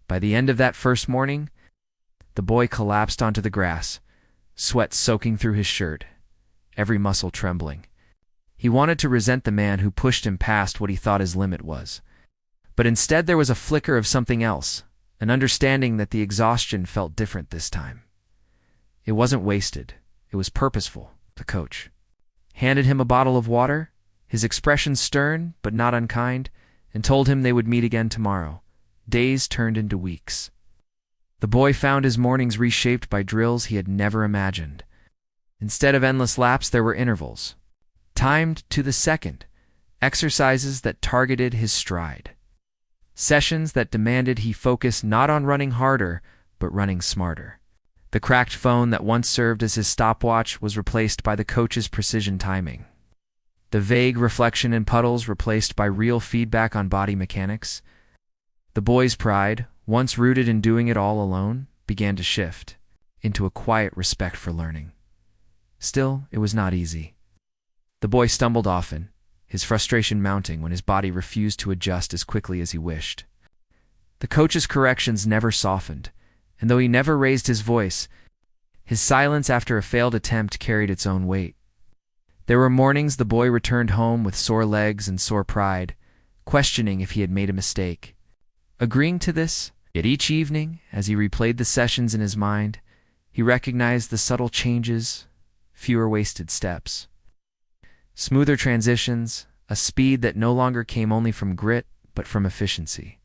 By the end of that first morning, the boy collapsed onto the grass, sweat soaking through his shirt, every muscle trembling. He wanted to resent the man who pushed him past what he thought his limit was. But instead there was a flicker of something else, an understanding that the exhaustion felt different this time. It wasn't wasted. It was purposeful. The coach handed him a bottle of water, his expression stern but not unkind, and told him they would meet again tomorrow. Days turned into weeks. The boy found his mornings reshaped by drills he had never imagined. Instead of endless laps, there were intervals, timed to the second, exercises that targeted his stride, sessions that demanded he focus not on running harder, but running smarter. The cracked phone that once served as his stopwatch was replaced by the coach's precision timing. The vague reflection in puddles replaced by real feedback on body mechanics. The boy's pride, once rooted in doing it all alone, began to shift into a quiet respect for learning. Still, it was not easy. The boy stumbled often, his frustration mounting when his body refused to adjust as quickly as he wished. The coach's corrections never softened, and though he never raised his voice, his silence after a failed attempt carried its own weight. There were mornings the boy returned home with sore legs and sore pride, questioning if he had made a mistake. Agreeing to this, yet each evening, as he replayed the sessions in his mind, he recognized the subtle changes, fewer wasted steps, smoother transitions, a speed that no longer came only from grit, but from efficiency.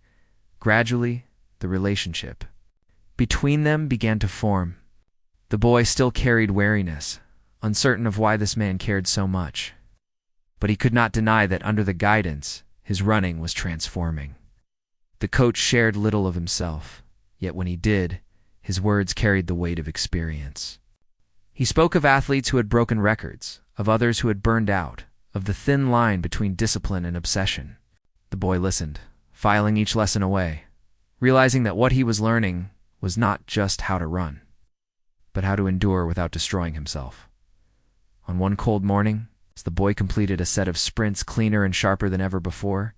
Gradually, the relationship between them began to form. The boy still carried wariness, uncertain of why this man cared so much. But he could not deny that under the guidance, his running was transforming. The coach shared little of himself, yet when he did, his words carried the weight of experience. He spoke of athletes who had broken records, of others who had burned out, of the thin line between discipline and obsession. The boy listened, filing each lesson away, realizing that what he was learning was not just how to run, but how to endure without destroying himself. On one cold morning, as the boy completed a set of sprints cleaner and sharper than ever before,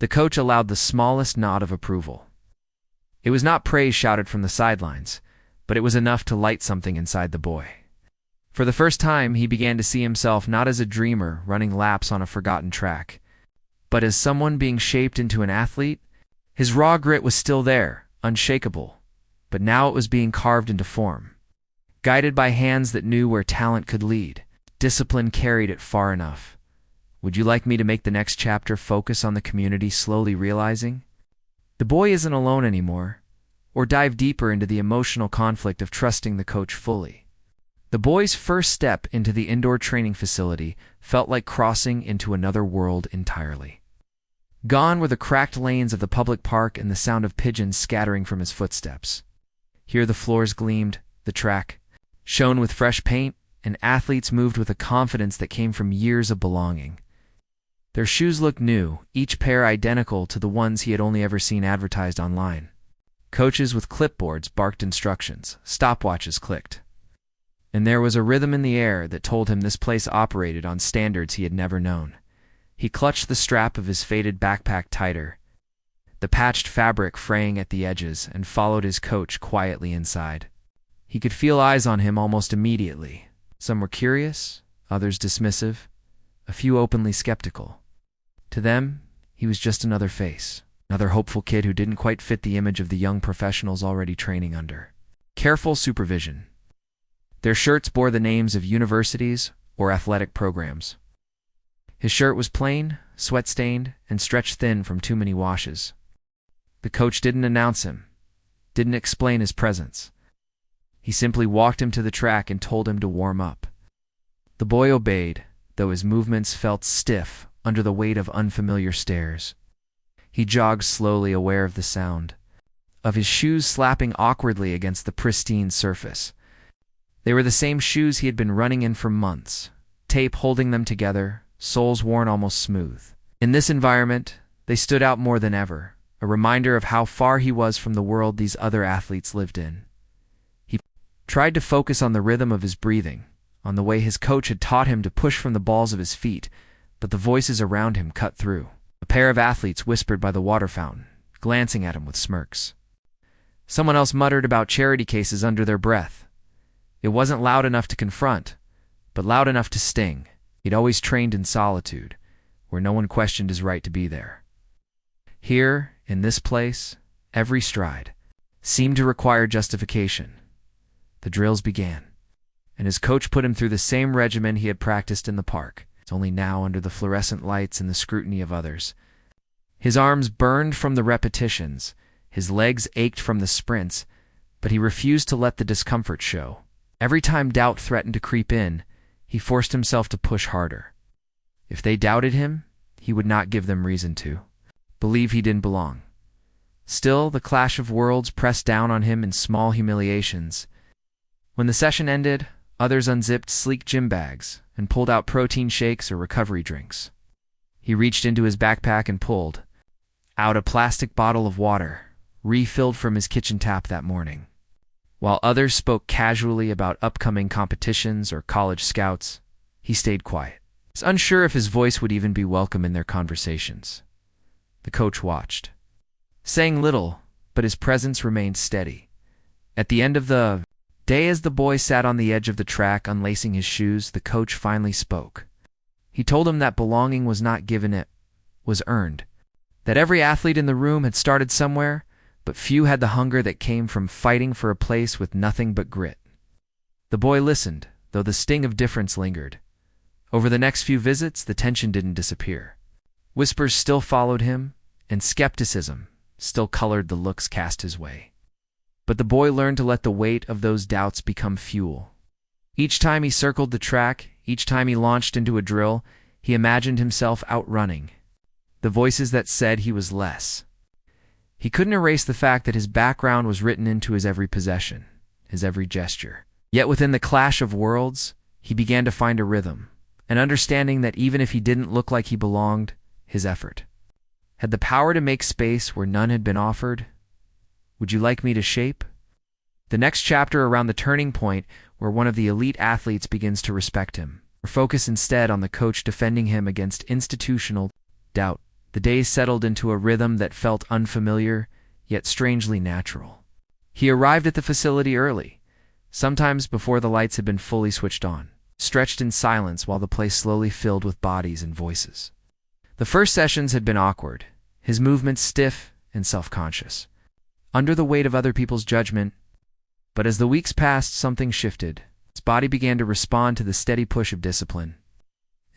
the coach allowed the smallest nod of approval. It was not praise shouted from the sidelines, but it was enough to light something inside the boy. For the first time, he began to see himself not as a dreamer running laps on a forgotten track, but as someone being shaped into an athlete. His raw grit was still there, unshakable, but now it was being carved into form. Guided by hands that knew where talent could lead, discipline carried it far enough. Would you like me to make the next chapter focus on the community slowly realizing? The boy isn't alone anymore, or dive deeper into the emotional conflict of trusting the coach fully. The boy's first step into the indoor training facility felt like crossing into another world entirely. Gone were the cracked lanes of the public park and the sound of pigeons scattering from his footsteps. Here the floors gleamed, the track shone with fresh paint, and athletes moved with a confidence that came from years of belonging. Their shoes looked new, each pair identical to the ones he had only ever seen advertised online. Coaches with clipboards barked instructions, stopwatches clicked. And there was a rhythm in the air that told him this place operated on standards he had never known. He clutched the strap of his faded backpack tighter, the patched fabric fraying at the edges, and followed his coach quietly inside. He could feel eyes on him almost immediately. Some were curious, others dismissive, a few openly skeptical. To them, he was just another face, another hopeful kid who didn't quite fit the image of the young professionals already training under careful supervision. Their shirts bore the names of universities or athletic programs. His shirt was plain, sweat-stained, and stretched thin from too many washes. The coach didn't announce him, didn't explain his presence. He simply walked him to the track and told him to warm up. The boy obeyed, though his movements felt stiff under the weight of unfamiliar stares. He jogged slowly, aware of the sound, of his shoes slapping awkwardly against the pristine surface. They were the same shoes he had been running in for months, tape holding them together, soles worn almost smooth. In this environment, they stood out more than ever, a reminder of how far he was from the world these other athletes lived in. He tried to focus on the rhythm of his breathing, on the way his coach had taught him to push from the balls of his feet, but the voices around him cut through. A pair of athletes whispered by the water fountain, glancing at him with smirks. Someone else muttered about charity cases under their breath. It wasn't loud enough to confront, but loud enough to sting. He'd always trained in solitude, where no one questioned his right to be there. Here, in this place, every stride seemed to require justification. The drills began, and his coach put him through the same regimen he had practiced in the park, only now under the fluorescent lights and the scrutiny of others. His arms burned from the repetitions, his legs ached from the sprints, but he refused to let the discomfort show. Every time doubt threatened to creep in, he forced himself to push harder. If they doubted him, he would not give them reason to believe he didn't belong. Still, the clash of worlds pressed down on him in small humiliations. When the session ended, others unzipped sleek gym bags and pulled out protein shakes or recovery drinks. He reached into his backpack and pulled out a plastic bottle of water, refilled from his kitchen tap that morning. While others spoke casually about upcoming competitions or college scouts, he stayed quiet, unsure if his voice would even be welcome in their conversations. The coach watched, saying little, but his presence remained steady. At the end of the day, as the boy sat on the edge of the track unlacing his shoes, the coach finally spoke. He told him that belonging was not given, it was earned. That every athlete in the room had started somewhere, but few had the hunger that came from fighting for a place with nothing but grit. The boy listened, though the sting of difference lingered. Over the next few visits, the tension didn't disappear. Whispers still followed him, and skepticism still colored the looks cast his way. But the boy learned to let the weight of those doubts become fuel. Each time he circled the track, each time he launched into a drill, he imagined himself outrunning the voices that said he was less. He couldn't erase the fact that his background was written into his every possession, his every gesture. Yet within the clash of worlds, he began to find a rhythm, an understanding that even if he didn't look like he belonged, his effort had the power to make space where none had been offered. Would you like me to shape? The next chapter around the turning point where one of the elite athletes begins to respect him, or focus instead on the coach defending him against institutional doubt. The days settled into a rhythm that felt unfamiliar, yet strangely natural. He arrived at the facility early, sometimes before the lights had been fully switched on, stretched in silence while the place slowly filled with bodies and voices. The first sessions had been awkward, his movements stiff and self-conscious, under the weight of other people's judgment. But as the weeks passed, something shifted. His body began to respond to the steady push of discipline.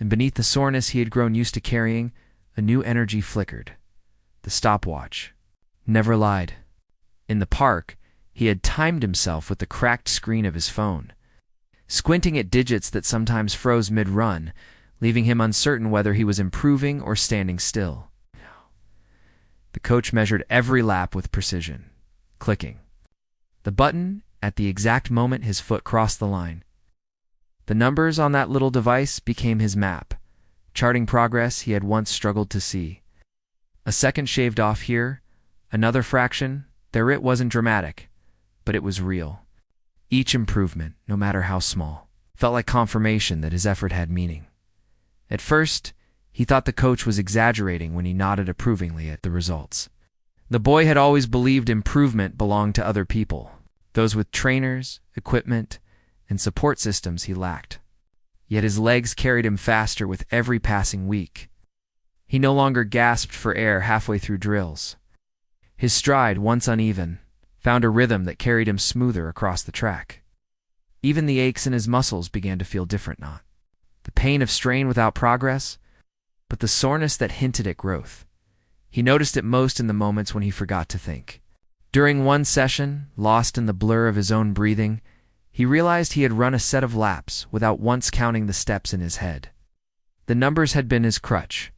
And beneath the soreness he had grown used to carrying, a new energy flickered. The stopwatch never lied. In the park, he had timed himself with the cracked screen of his phone, squinting at digits that sometimes froze mid-run, leaving him uncertain whether he was improving or standing still. The coach measured every lap with precision, clicking the button at the exact moment his foot crossed the line. The numbers on that little device became his map, charting progress he had once struggled to see. A second shaved off here, another fraction. It wasn't dramatic, but it was real. Each improvement, no matter how small, felt like confirmation that his effort had meaning. At first, he thought the coach was exaggerating when he nodded approvingly at the results. The boy had always believed improvement belonged to other people, those with trainers, equipment, and support systems he lacked. Yet his legs carried him faster with every passing week. He no longer gasped for air halfway through drills. His stride, once uneven, found a rhythm that carried him smoother across the track. Even the aches in his muscles began to feel different, not the pain of strain without progress, but the soreness that hinted at growth. He noticed it most in the moments when he forgot to think. During one session, lost in the blur of his own breathing, he realized he had run a set of laps without once counting the steps in his head. The numbers had been his crutch,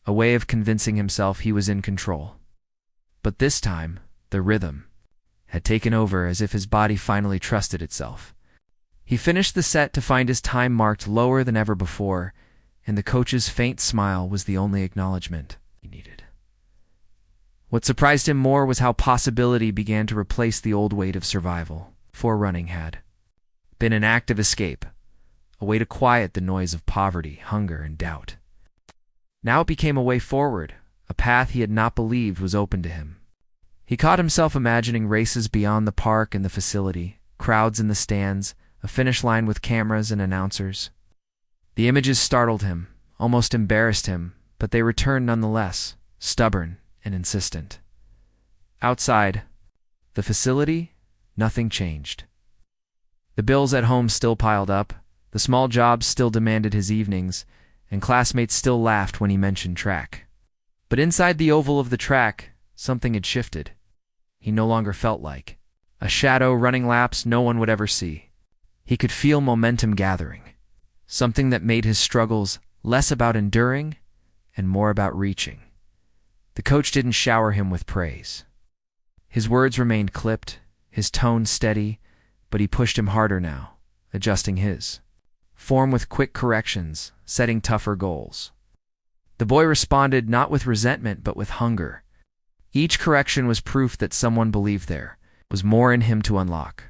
a way of convincing himself he was in control. But this time, the rhythm had taken over, as if his body finally trusted itself. He finished the set to find his time marked lower than ever before, and the coach's faint smile was the only acknowledgement he needed. What surprised him more was how possibility began to replace the old weight of survival. Before running had been an act of escape, a way to quiet the noise of poverty, hunger, and doubt. Now it became a way forward, a path he had not believed was open to him. He caught himself imagining races beyond the park and the facility, crowds in the stands, a finish line with cameras and announcers. The images startled him, almost embarrassed him, but they returned nonetheless, stubborn and insistent. Outside the facility, nothing changed. The bills at home still piled up, the small jobs still demanded his evenings, and classmates still laughed when he mentioned track. But inside the oval of the track, something had shifted. He no longer felt like a shadow running laps no one would ever see. He could feel momentum gathering, something that made his struggles less about enduring and more about reaching. The coach didn't shower him with praise. His words remained clipped, his tone steady, but he pushed him harder now, adjusting his form with quick corrections, setting tougher goals. The boy responded not with resentment but with hunger. Each correction was proof that someone believed there was more in him to unlock.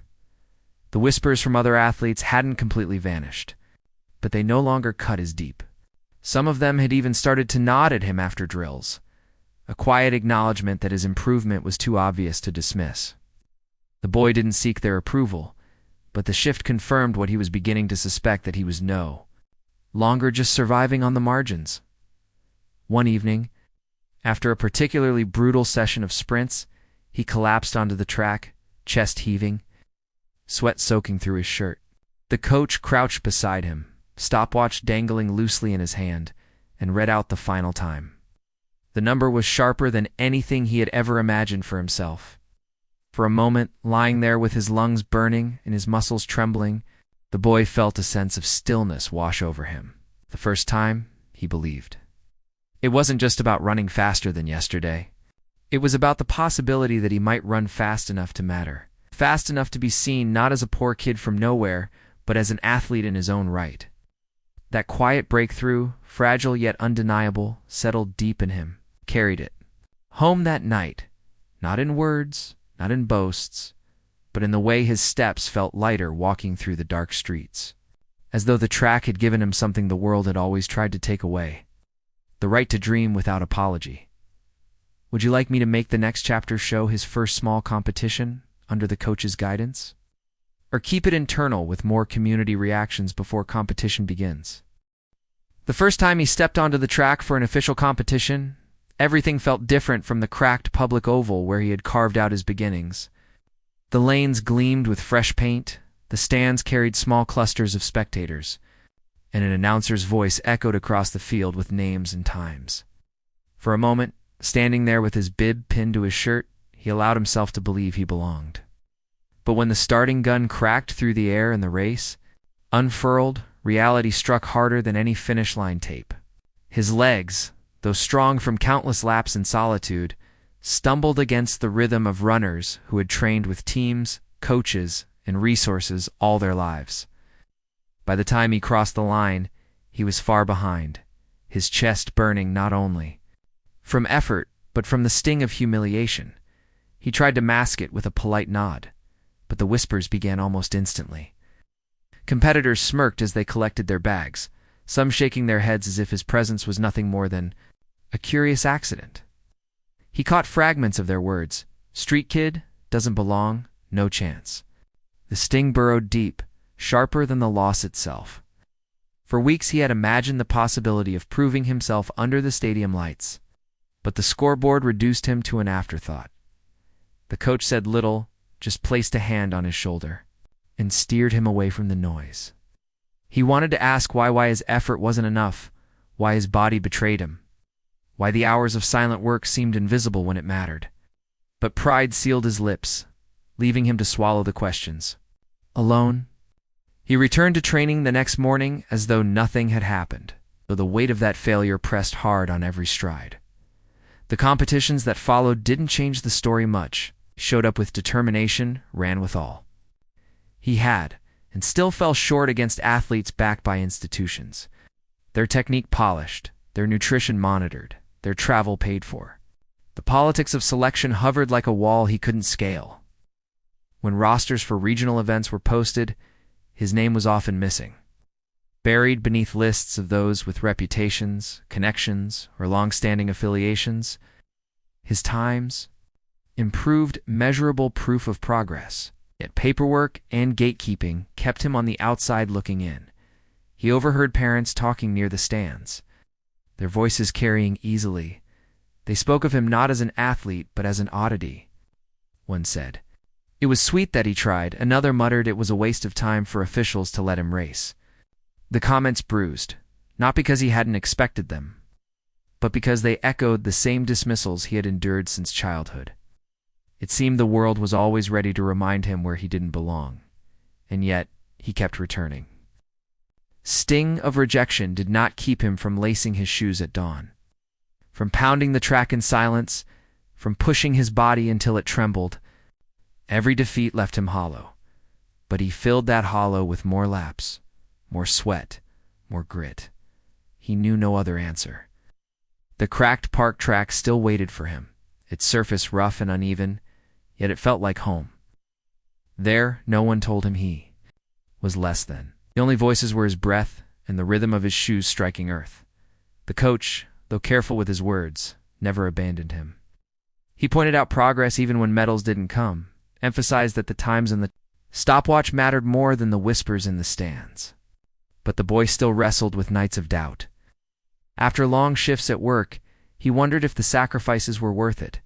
The whispers from other athletes hadn't completely vanished, but they no longer cut as deep. Some of them had even started to nod at him after drills, a quiet acknowledgement that his improvement was too obvious to dismiss. The boy didn't seek their approval, but the shift confirmed what he was beginning to suspect, that he was no longer just surviving on the margins. One evening, after a particularly brutal session of sprints, he collapsed onto the track, chest heaving, sweat soaking through his shirt. The coach crouched beside him, stopwatch dangling loosely in his hand, and read out the final time. The number was sharper than anything he had ever imagined for himself. For a moment, lying there with his lungs burning and his muscles trembling, the boy felt a sense of stillness wash over him. The first time, he believed. It wasn't just about running faster than yesterday. It was about the possibility that he might run fast enough to matter. Fast enough to be seen not as a poor kid from nowhere, but as an athlete in his own right. That quiet breakthrough, fragile yet undeniable, settled deep in him, carried it. Home that night, not in words, not in boasts, but in the way his steps felt lighter walking through the dark streets. As though the track had given him something the world had always tried to take away. The right to dream without apology. Would you like me to make the next chapter show his first small competition under the coach's guidance? Or keep it internal with more community reactions before competition begins? The first time he stepped onto the track for an official competition, everything felt different from the cracked public oval where he had carved out his beginnings. The lanes gleamed with fresh paint, the stands carried small clusters of spectators, and an announcer's voice echoed across the field with names and times. For a moment, standing there with his bib pinned to his shirt, he allowed himself to believe he belonged. But when the starting gun cracked through the air in the race, unfurled, reality struck harder than any finish line tape. His legs, though strong from countless laps in solitude, stumbled against the rhythm of runners who had trained with teams, coaches, and resources all their lives. By the time he crossed the line, he was far behind, his chest burning not only from effort, but from the sting of humiliation. He tried to mask it with a polite nod, but the whispers began almost instantly. Competitors smirked as they collected their bags, some shaking their heads as if his presence was nothing more than a curious accident. He caught fragments of their words. Street kid, doesn't belong, no chance. The sting burrowed deep, sharper than the loss itself. For weeks he had imagined the possibility of proving himself under the stadium lights, but the scoreboard reduced him to an afterthought. The coach said little, just placed a hand on his shoulder, and steered him away from the noise. He wanted to ask why his effort wasn't enough, why his body betrayed him, why the hours of silent work seemed invisible when it mattered. But pride sealed his lips, leaving him to swallow the questions. Alone, he returned to training the next morning as though nothing had happened, though the weight of that failure pressed hard on every stride. The competitions that followed didn't change the story much. He showed up with determination, ran with all he had, and still fell short against athletes backed by institutions. Their technique polished, their nutrition monitored, their travel paid for. The politics of selection hovered like a wall he couldn't scale. When rosters for regional events were posted, his name was often missing, buried beneath lists of those with reputations, connections, or long-standing affiliations. His times improved measurable proof of progress, yet paperwork and gatekeeping kept him on the outside looking in. He overheard parents talking near the stands, their voices carrying easily. They spoke of him not as an athlete, but as an oddity. One said, "It was sweet that he tried." Another muttered it was a waste of time for officials to let him race. The comments bruised, not because he hadn't expected them, but because they echoed the same dismissals he had endured since childhood. It seemed the world was always ready to remind him where he didn't belong, and yet he kept returning. Sting of rejection did not keep him from lacing his shoes at dawn, from pounding the track in silence, from pushing his body until it trembled. Every defeat left him hollow, but he filled that hollow with more laps, more sweat, more grit. He knew no other answer. The cracked park track still waited for him, its surface rough and uneven, yet it felt like home. There, no one told him he was less than. The only voices were his breath and the rhythm of his shoes striking earth. The coach, though careful with his words, never abandoned him. He pointed out progress even when medals didn't come, emphasized that the times in the stopwatch mattered more than the whispers in the stands. But the boy still wrestled with nights of doubt. After long shifts at work, he wondered if the sacrifices were worth it,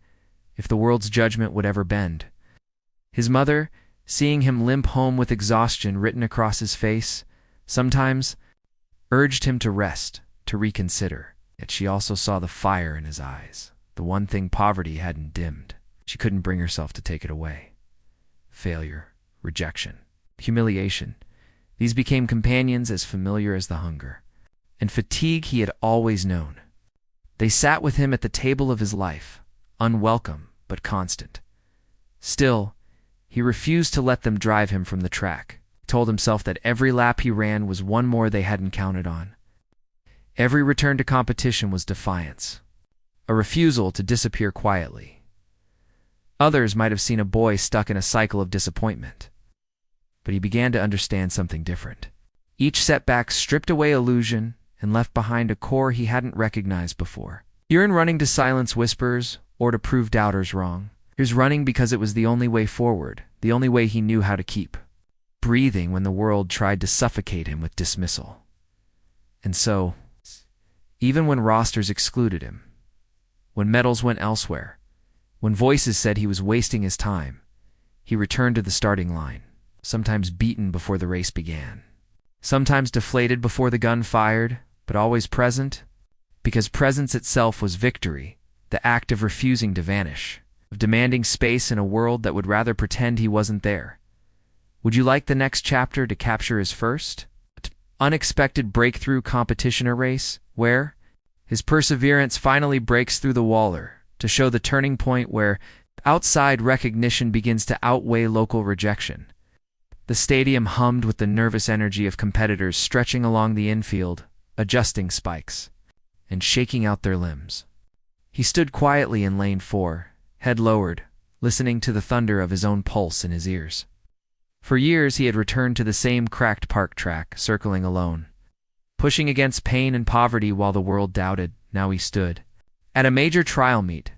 if the world's judgment would ever bend. His mother, seeing him limp home with exhaustion written across his face, sometimes urged him to rest, to reconsider. Yet she also saw the fire in his eyes, the one thing poverty hadn't dimmed. She couldn't bring herself to take it away. Failure, rejection, humiliation. These became companions as familiar as the hunger and fatigue he had always known. They sat with him at the table of his life, unwelcome but constant. Still, he refused to let them drive him from the track. He told himself that every lap he ran was one more they hadn't counted on. Every return to competition was defiance, a refusal to disappear quietly. Others might have seen a boy stuck in a cycle of disappointment, but he began to understand something different. Each setback stripped away illusion and left behind a core he hadn't recognized before. He wasn't running to silence whispers or to prove doubters wrong. He was running because it was the only way forward, the only way he knew how to keep breathing when the world tried to suffocate him with dismissal. And so, even when rosters excluded him, when medals went elsewhere, when voices said he was wasting his time, he returned to the starting line, sometimes beaten before the race began, sometimes deflated before the gun fired, but always present, because presence itself was victory, the act of refusing to vanish, of demanding space in a world that would rather pretend he wasn't there. Would you like the next chapter to capture his first unexpected breakthrough competition or race, where his perseverance finally breaks through the waller to show the turning point where outside recognition begins to outweigh local rejection? The stadium hummed with the nervous energy of competitors stretching along the infield, adjusting spikes, and shaking out their limbs. He stood quietly in lane 4, head lowered, listening to the thunder of his own pulse in his ears. For years he had returned to the same cracked park track, circling alone. Pushing against pain and poverty while the world doubted, now he stood at a major trial meet,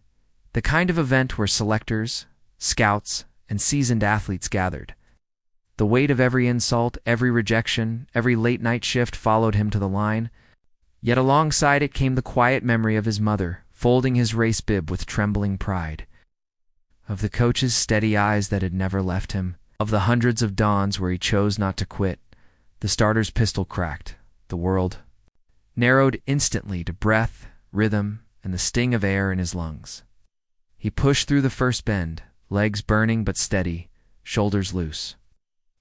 the kind of event where selectors, scouts, and seasoned athletes gathered. The weight of every insult, every rejection, every late-night shift followed him to the line, yet alongside it came the quiet memory of his mother, folding his race bib with trembling pride, of the coach's steady eyes that had never left him, of the hundreds of dawns where he chose not to quit. The starter's pistol cracked, the world narrowed instantly to breath, rhythm, and the sting of air in his lungs. He pushed through the first bend, legs burning but steady, shoulders loose.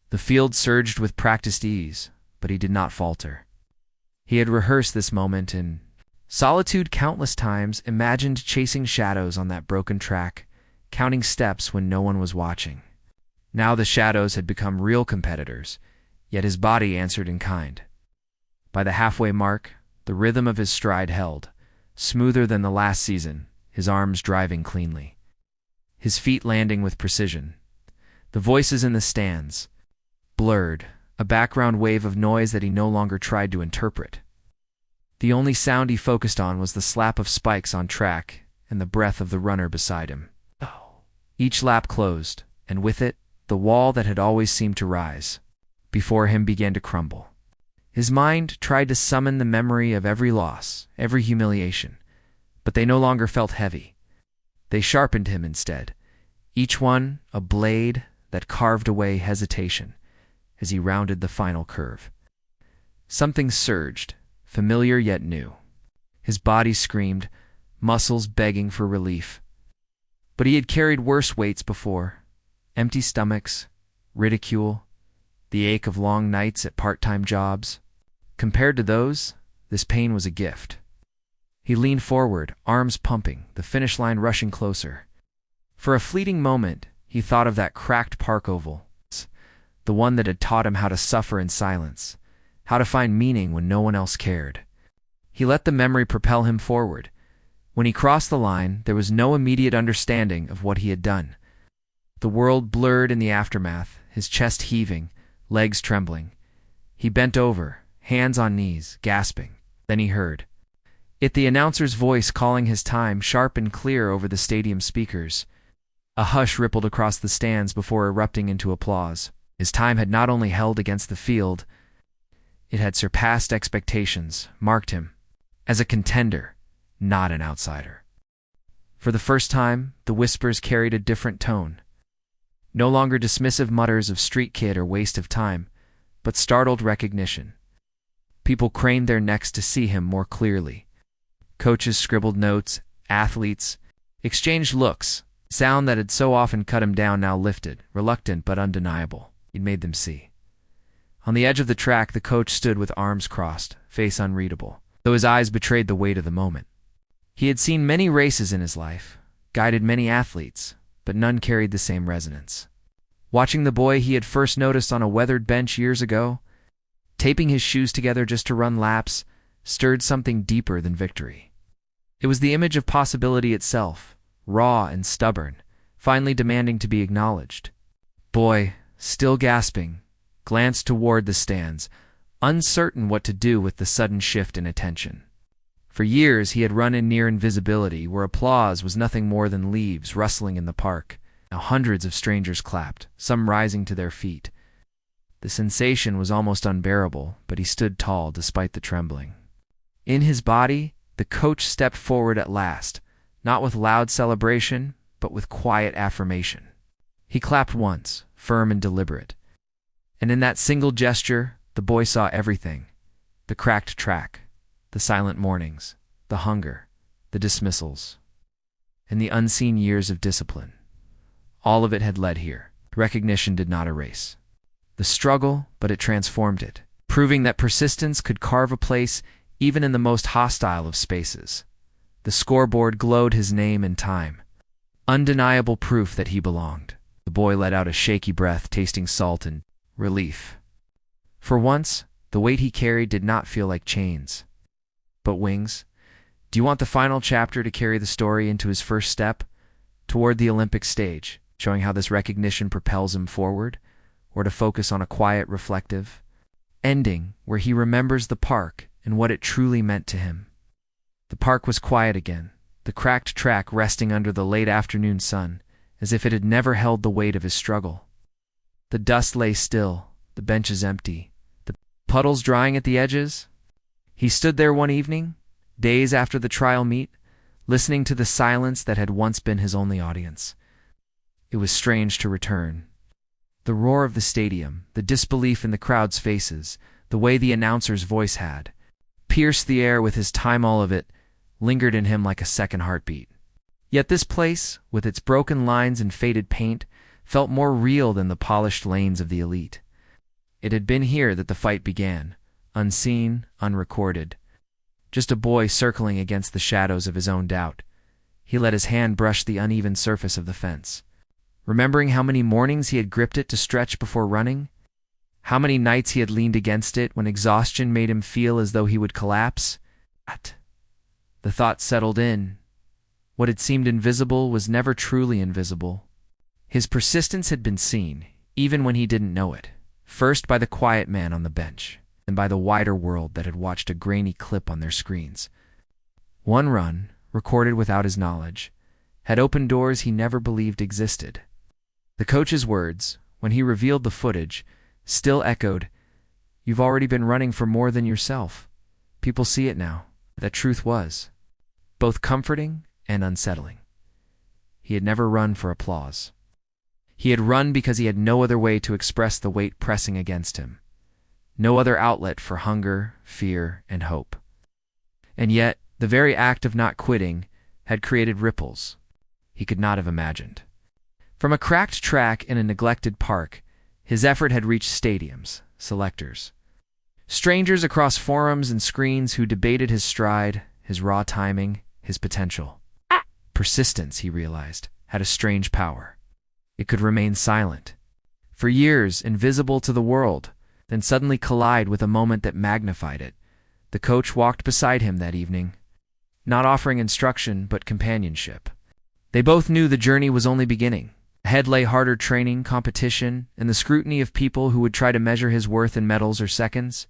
The field surged with practiced ease, but he did not falter. He had rehearsed this moment in solitude countless times, imagined chasing shadows on that broken track, counting steps when no one was watching. Now the shadows had become real competitors, yet his body answered in kind. By the halfway mark, the rhythm of his stride held, smoother than the last season, his arms driving cleanly, his feet landing with precision. The voices in the stands blurred, a background wave of noise that he no longer tried to interpret. The only sound he focused on was the slap of spikes on track and the breath of the runner beside him. Each lap closed, and with it, the wall that had always seemed to rise before him began to crumble. His mind tried to summon the memory of every loss, every humiliation, but they no longer felt heavy. They sharpened him instead, each one a blade that carved away hesitation as he rounded the final curve. Something surged, familiar yet new. His body screamed, muscles begging for relief. But he had carried worse weights before. Empty stomachs, ridicule, the ache of long nights at part-time jobs. Compared to those, this pain was a gift. He leaned forward, arms pumping, the finish line rushing closer. For a fleeting moment, he thought of that cracked park oval, the one that had taught him how to suffer in silence, how to find meaning when no one else cared. He let the memory propel him forward. When he crossed the line, there was no immediate understanding of what he had done. The world blurred in the aftermath, his chest heaving, legs trembling. He bent over, hands on knees, gasping. Then he heard it, the announcer's voice calling his time, sharp and clear over the stadium speakers. A hush rippled across the stands before erupting into applause. His time had not only held against the field, it had surpassed expectations, marked him as a contender, not an outsider. For the first time, the whispers carried a different tone. No longer dismissive mutters of street kid or waste of time, but startled recognition. People craned their necks to see him more clearly. Coaches scribbled notes, athletes exchanged looks. Sound that had so often cut him down now lifted, reluctant but undeniable. He'd made them see. On the edge of the track, the coach stood with arms crossed, face unreadable, though his eyes betrayed the weight of the moment. He had seen many races in his life, guided many athletes, but none carried the same resonance. Watching the boy he had first noticed on a weathered bench years ago, taping his shoes together just to run laps, stirred something deeper than victory. It was the image of possibility itself, raw and stubborn, finally demanding to be acknowledged. Boy, still gasping, glanced toward the stands, uncertain what to do with the sudden shift in attention. For years he had run in near invisibility, where applause was nothing more than leaves rustling in the park. Now hundreds of strangers clapped, some rising to their feet. The sensation was almost unbearable, but he stood tall despite the trembling. In his body, the coach stepped forward at last, not with loud celebration, but with quiet affirmation. He clapped once, firm and deliberate. And in that single gesture, the boy saw everything: the cracked track, the silent mornings, the hunger, the dismissals, and the unseen years of discipline. All of it had led here. Recognition did not erase the struggle, but it transformed it, proving that persistence could carve a place even in the most hostile of spaces. The scoreboard glowed his name and time, undeniable proof that he belonged. The boy let out a shaky breath, tasting salt and relief. For once, the weight he carried did not feel like chains, but wings. Do you want the final chapter to carry the story into his first step toward the Olympic stage, showing how this recognition propels him forward, or to focus on a quiet, reflective ending where he remembers the park and what it truly meant to him? The park was quiet again, the cracked track resting under the late afternoon sun, as if it had never held the weight of his struggle. The dust lay still, the benches empty, the puddles drying at the edges. He stood there one evening, days after the trial meet, listening to the silence that had once been his only audience. It was strange to return. The roar of the stadium, the disbelief in the crowd's faces, the way the announcer's voice had pierced the air with his time, all of it lingered in him like a second heartbeat. Yet this place, with its broken lines and faded paint, felt more real than the polished lanes of the elite. It had been here that the fight began, unseen, unrecorded. Just a boy circling against the shadows of his own doubt. He let his hand brush the uneven surface of the fence, remembering how many mornings he had gripped it to stretch before running, how many nights he had leaned against it when exhaustion made him feel as though he would collapse. The thought settled in. What had seemed invisible was never truly invisible. His persistence had been seen, even when he didn't know it, first by the quiet man on the bench, and by the wider world that had watched a grainy clip on their screens. One run, recorded without his knowledge, had opened doors he never believed existed. The coach's words, when he revealed the footage, still echoed, "You've already been running for more than yourself. People see it now." That truth was both comforting and unsettling. He had never run for applause. He had run because he had no other way to express the weight pressing against him, no other outlet for hunger, fear, and hope. And yet, the very act of not quitting had created ripples he could not have imagined. From a cracked track in a neglected park, his effort had reached stadiums, selectors, strangers across forums and screens who debated his stride, his raw timing, his potential. Persistence, he realized, had a strange power. It could remain silent, for years invisible to the world, then suddenly collide with a moment that magnified it. The coach walked beside him that evening, not offering instruction but companionship. They both knew the journey was only beginning. Ahead lay harder training, competition, and the scrutiny of people who would try to measure his worth in medals or seconds.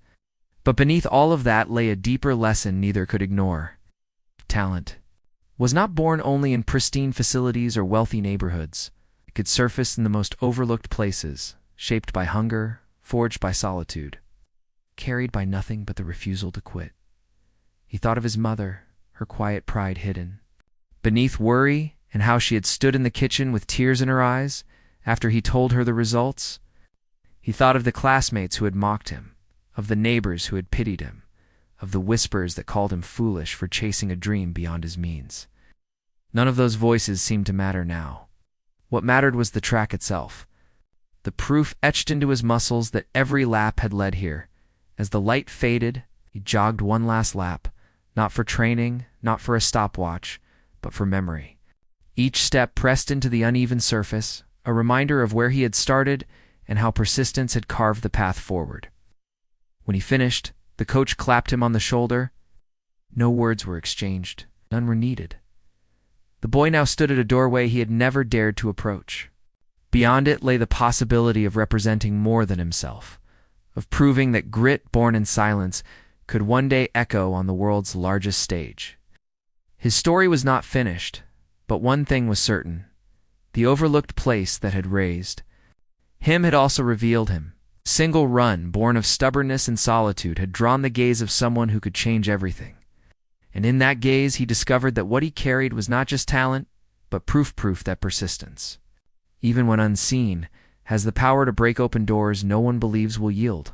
But beneath all of that lay a deeper lesson neither could ignore. Talent was not born only in pristine facilities or wealthy neighborhoods. It could surface in the most overlooked places, shaped by hunger, forged by solitude, carried by nothing but the refusal to quit. He thought of his mother, her quiet pride hidden beneath worry, and how she had stood in the kitchen with tears in her eyes after he told her the results. He thought of the classmates who had mocked him, of the neighbors who had pitied him, of the whispers that called him foolish for chasing a dream beyond his means. None of those voices seemed to matter now. What mattered was the track itself, the proof etched into his muscles that every lap had led here. As the light faded, he jogged one last lap, not for training, not for a stopwatch, but for memory. Each step pressed into the uneven surface, a reminder of where he had started and how persistence had carved the path forward. When he finished, the coach clapped him on the shoulder. No words were exchanged, none were needed. The boy now stood at a doorway he had never dared to approach. Beyond it lay the possibility of representing more than himself, of proving that grit born in silence could one day echo on the world's largest stage. His story was not finished, but one thing was certain. The overlooked place that had raised him had also revealed him. A single run, born of stubbornness and solitude, had drawn the gaze of someone who could change everything. And in that gaze he discovered that what he carried was not just talent, but proof that persistence, even when unseen, has the power to break open doors no one believes will yield.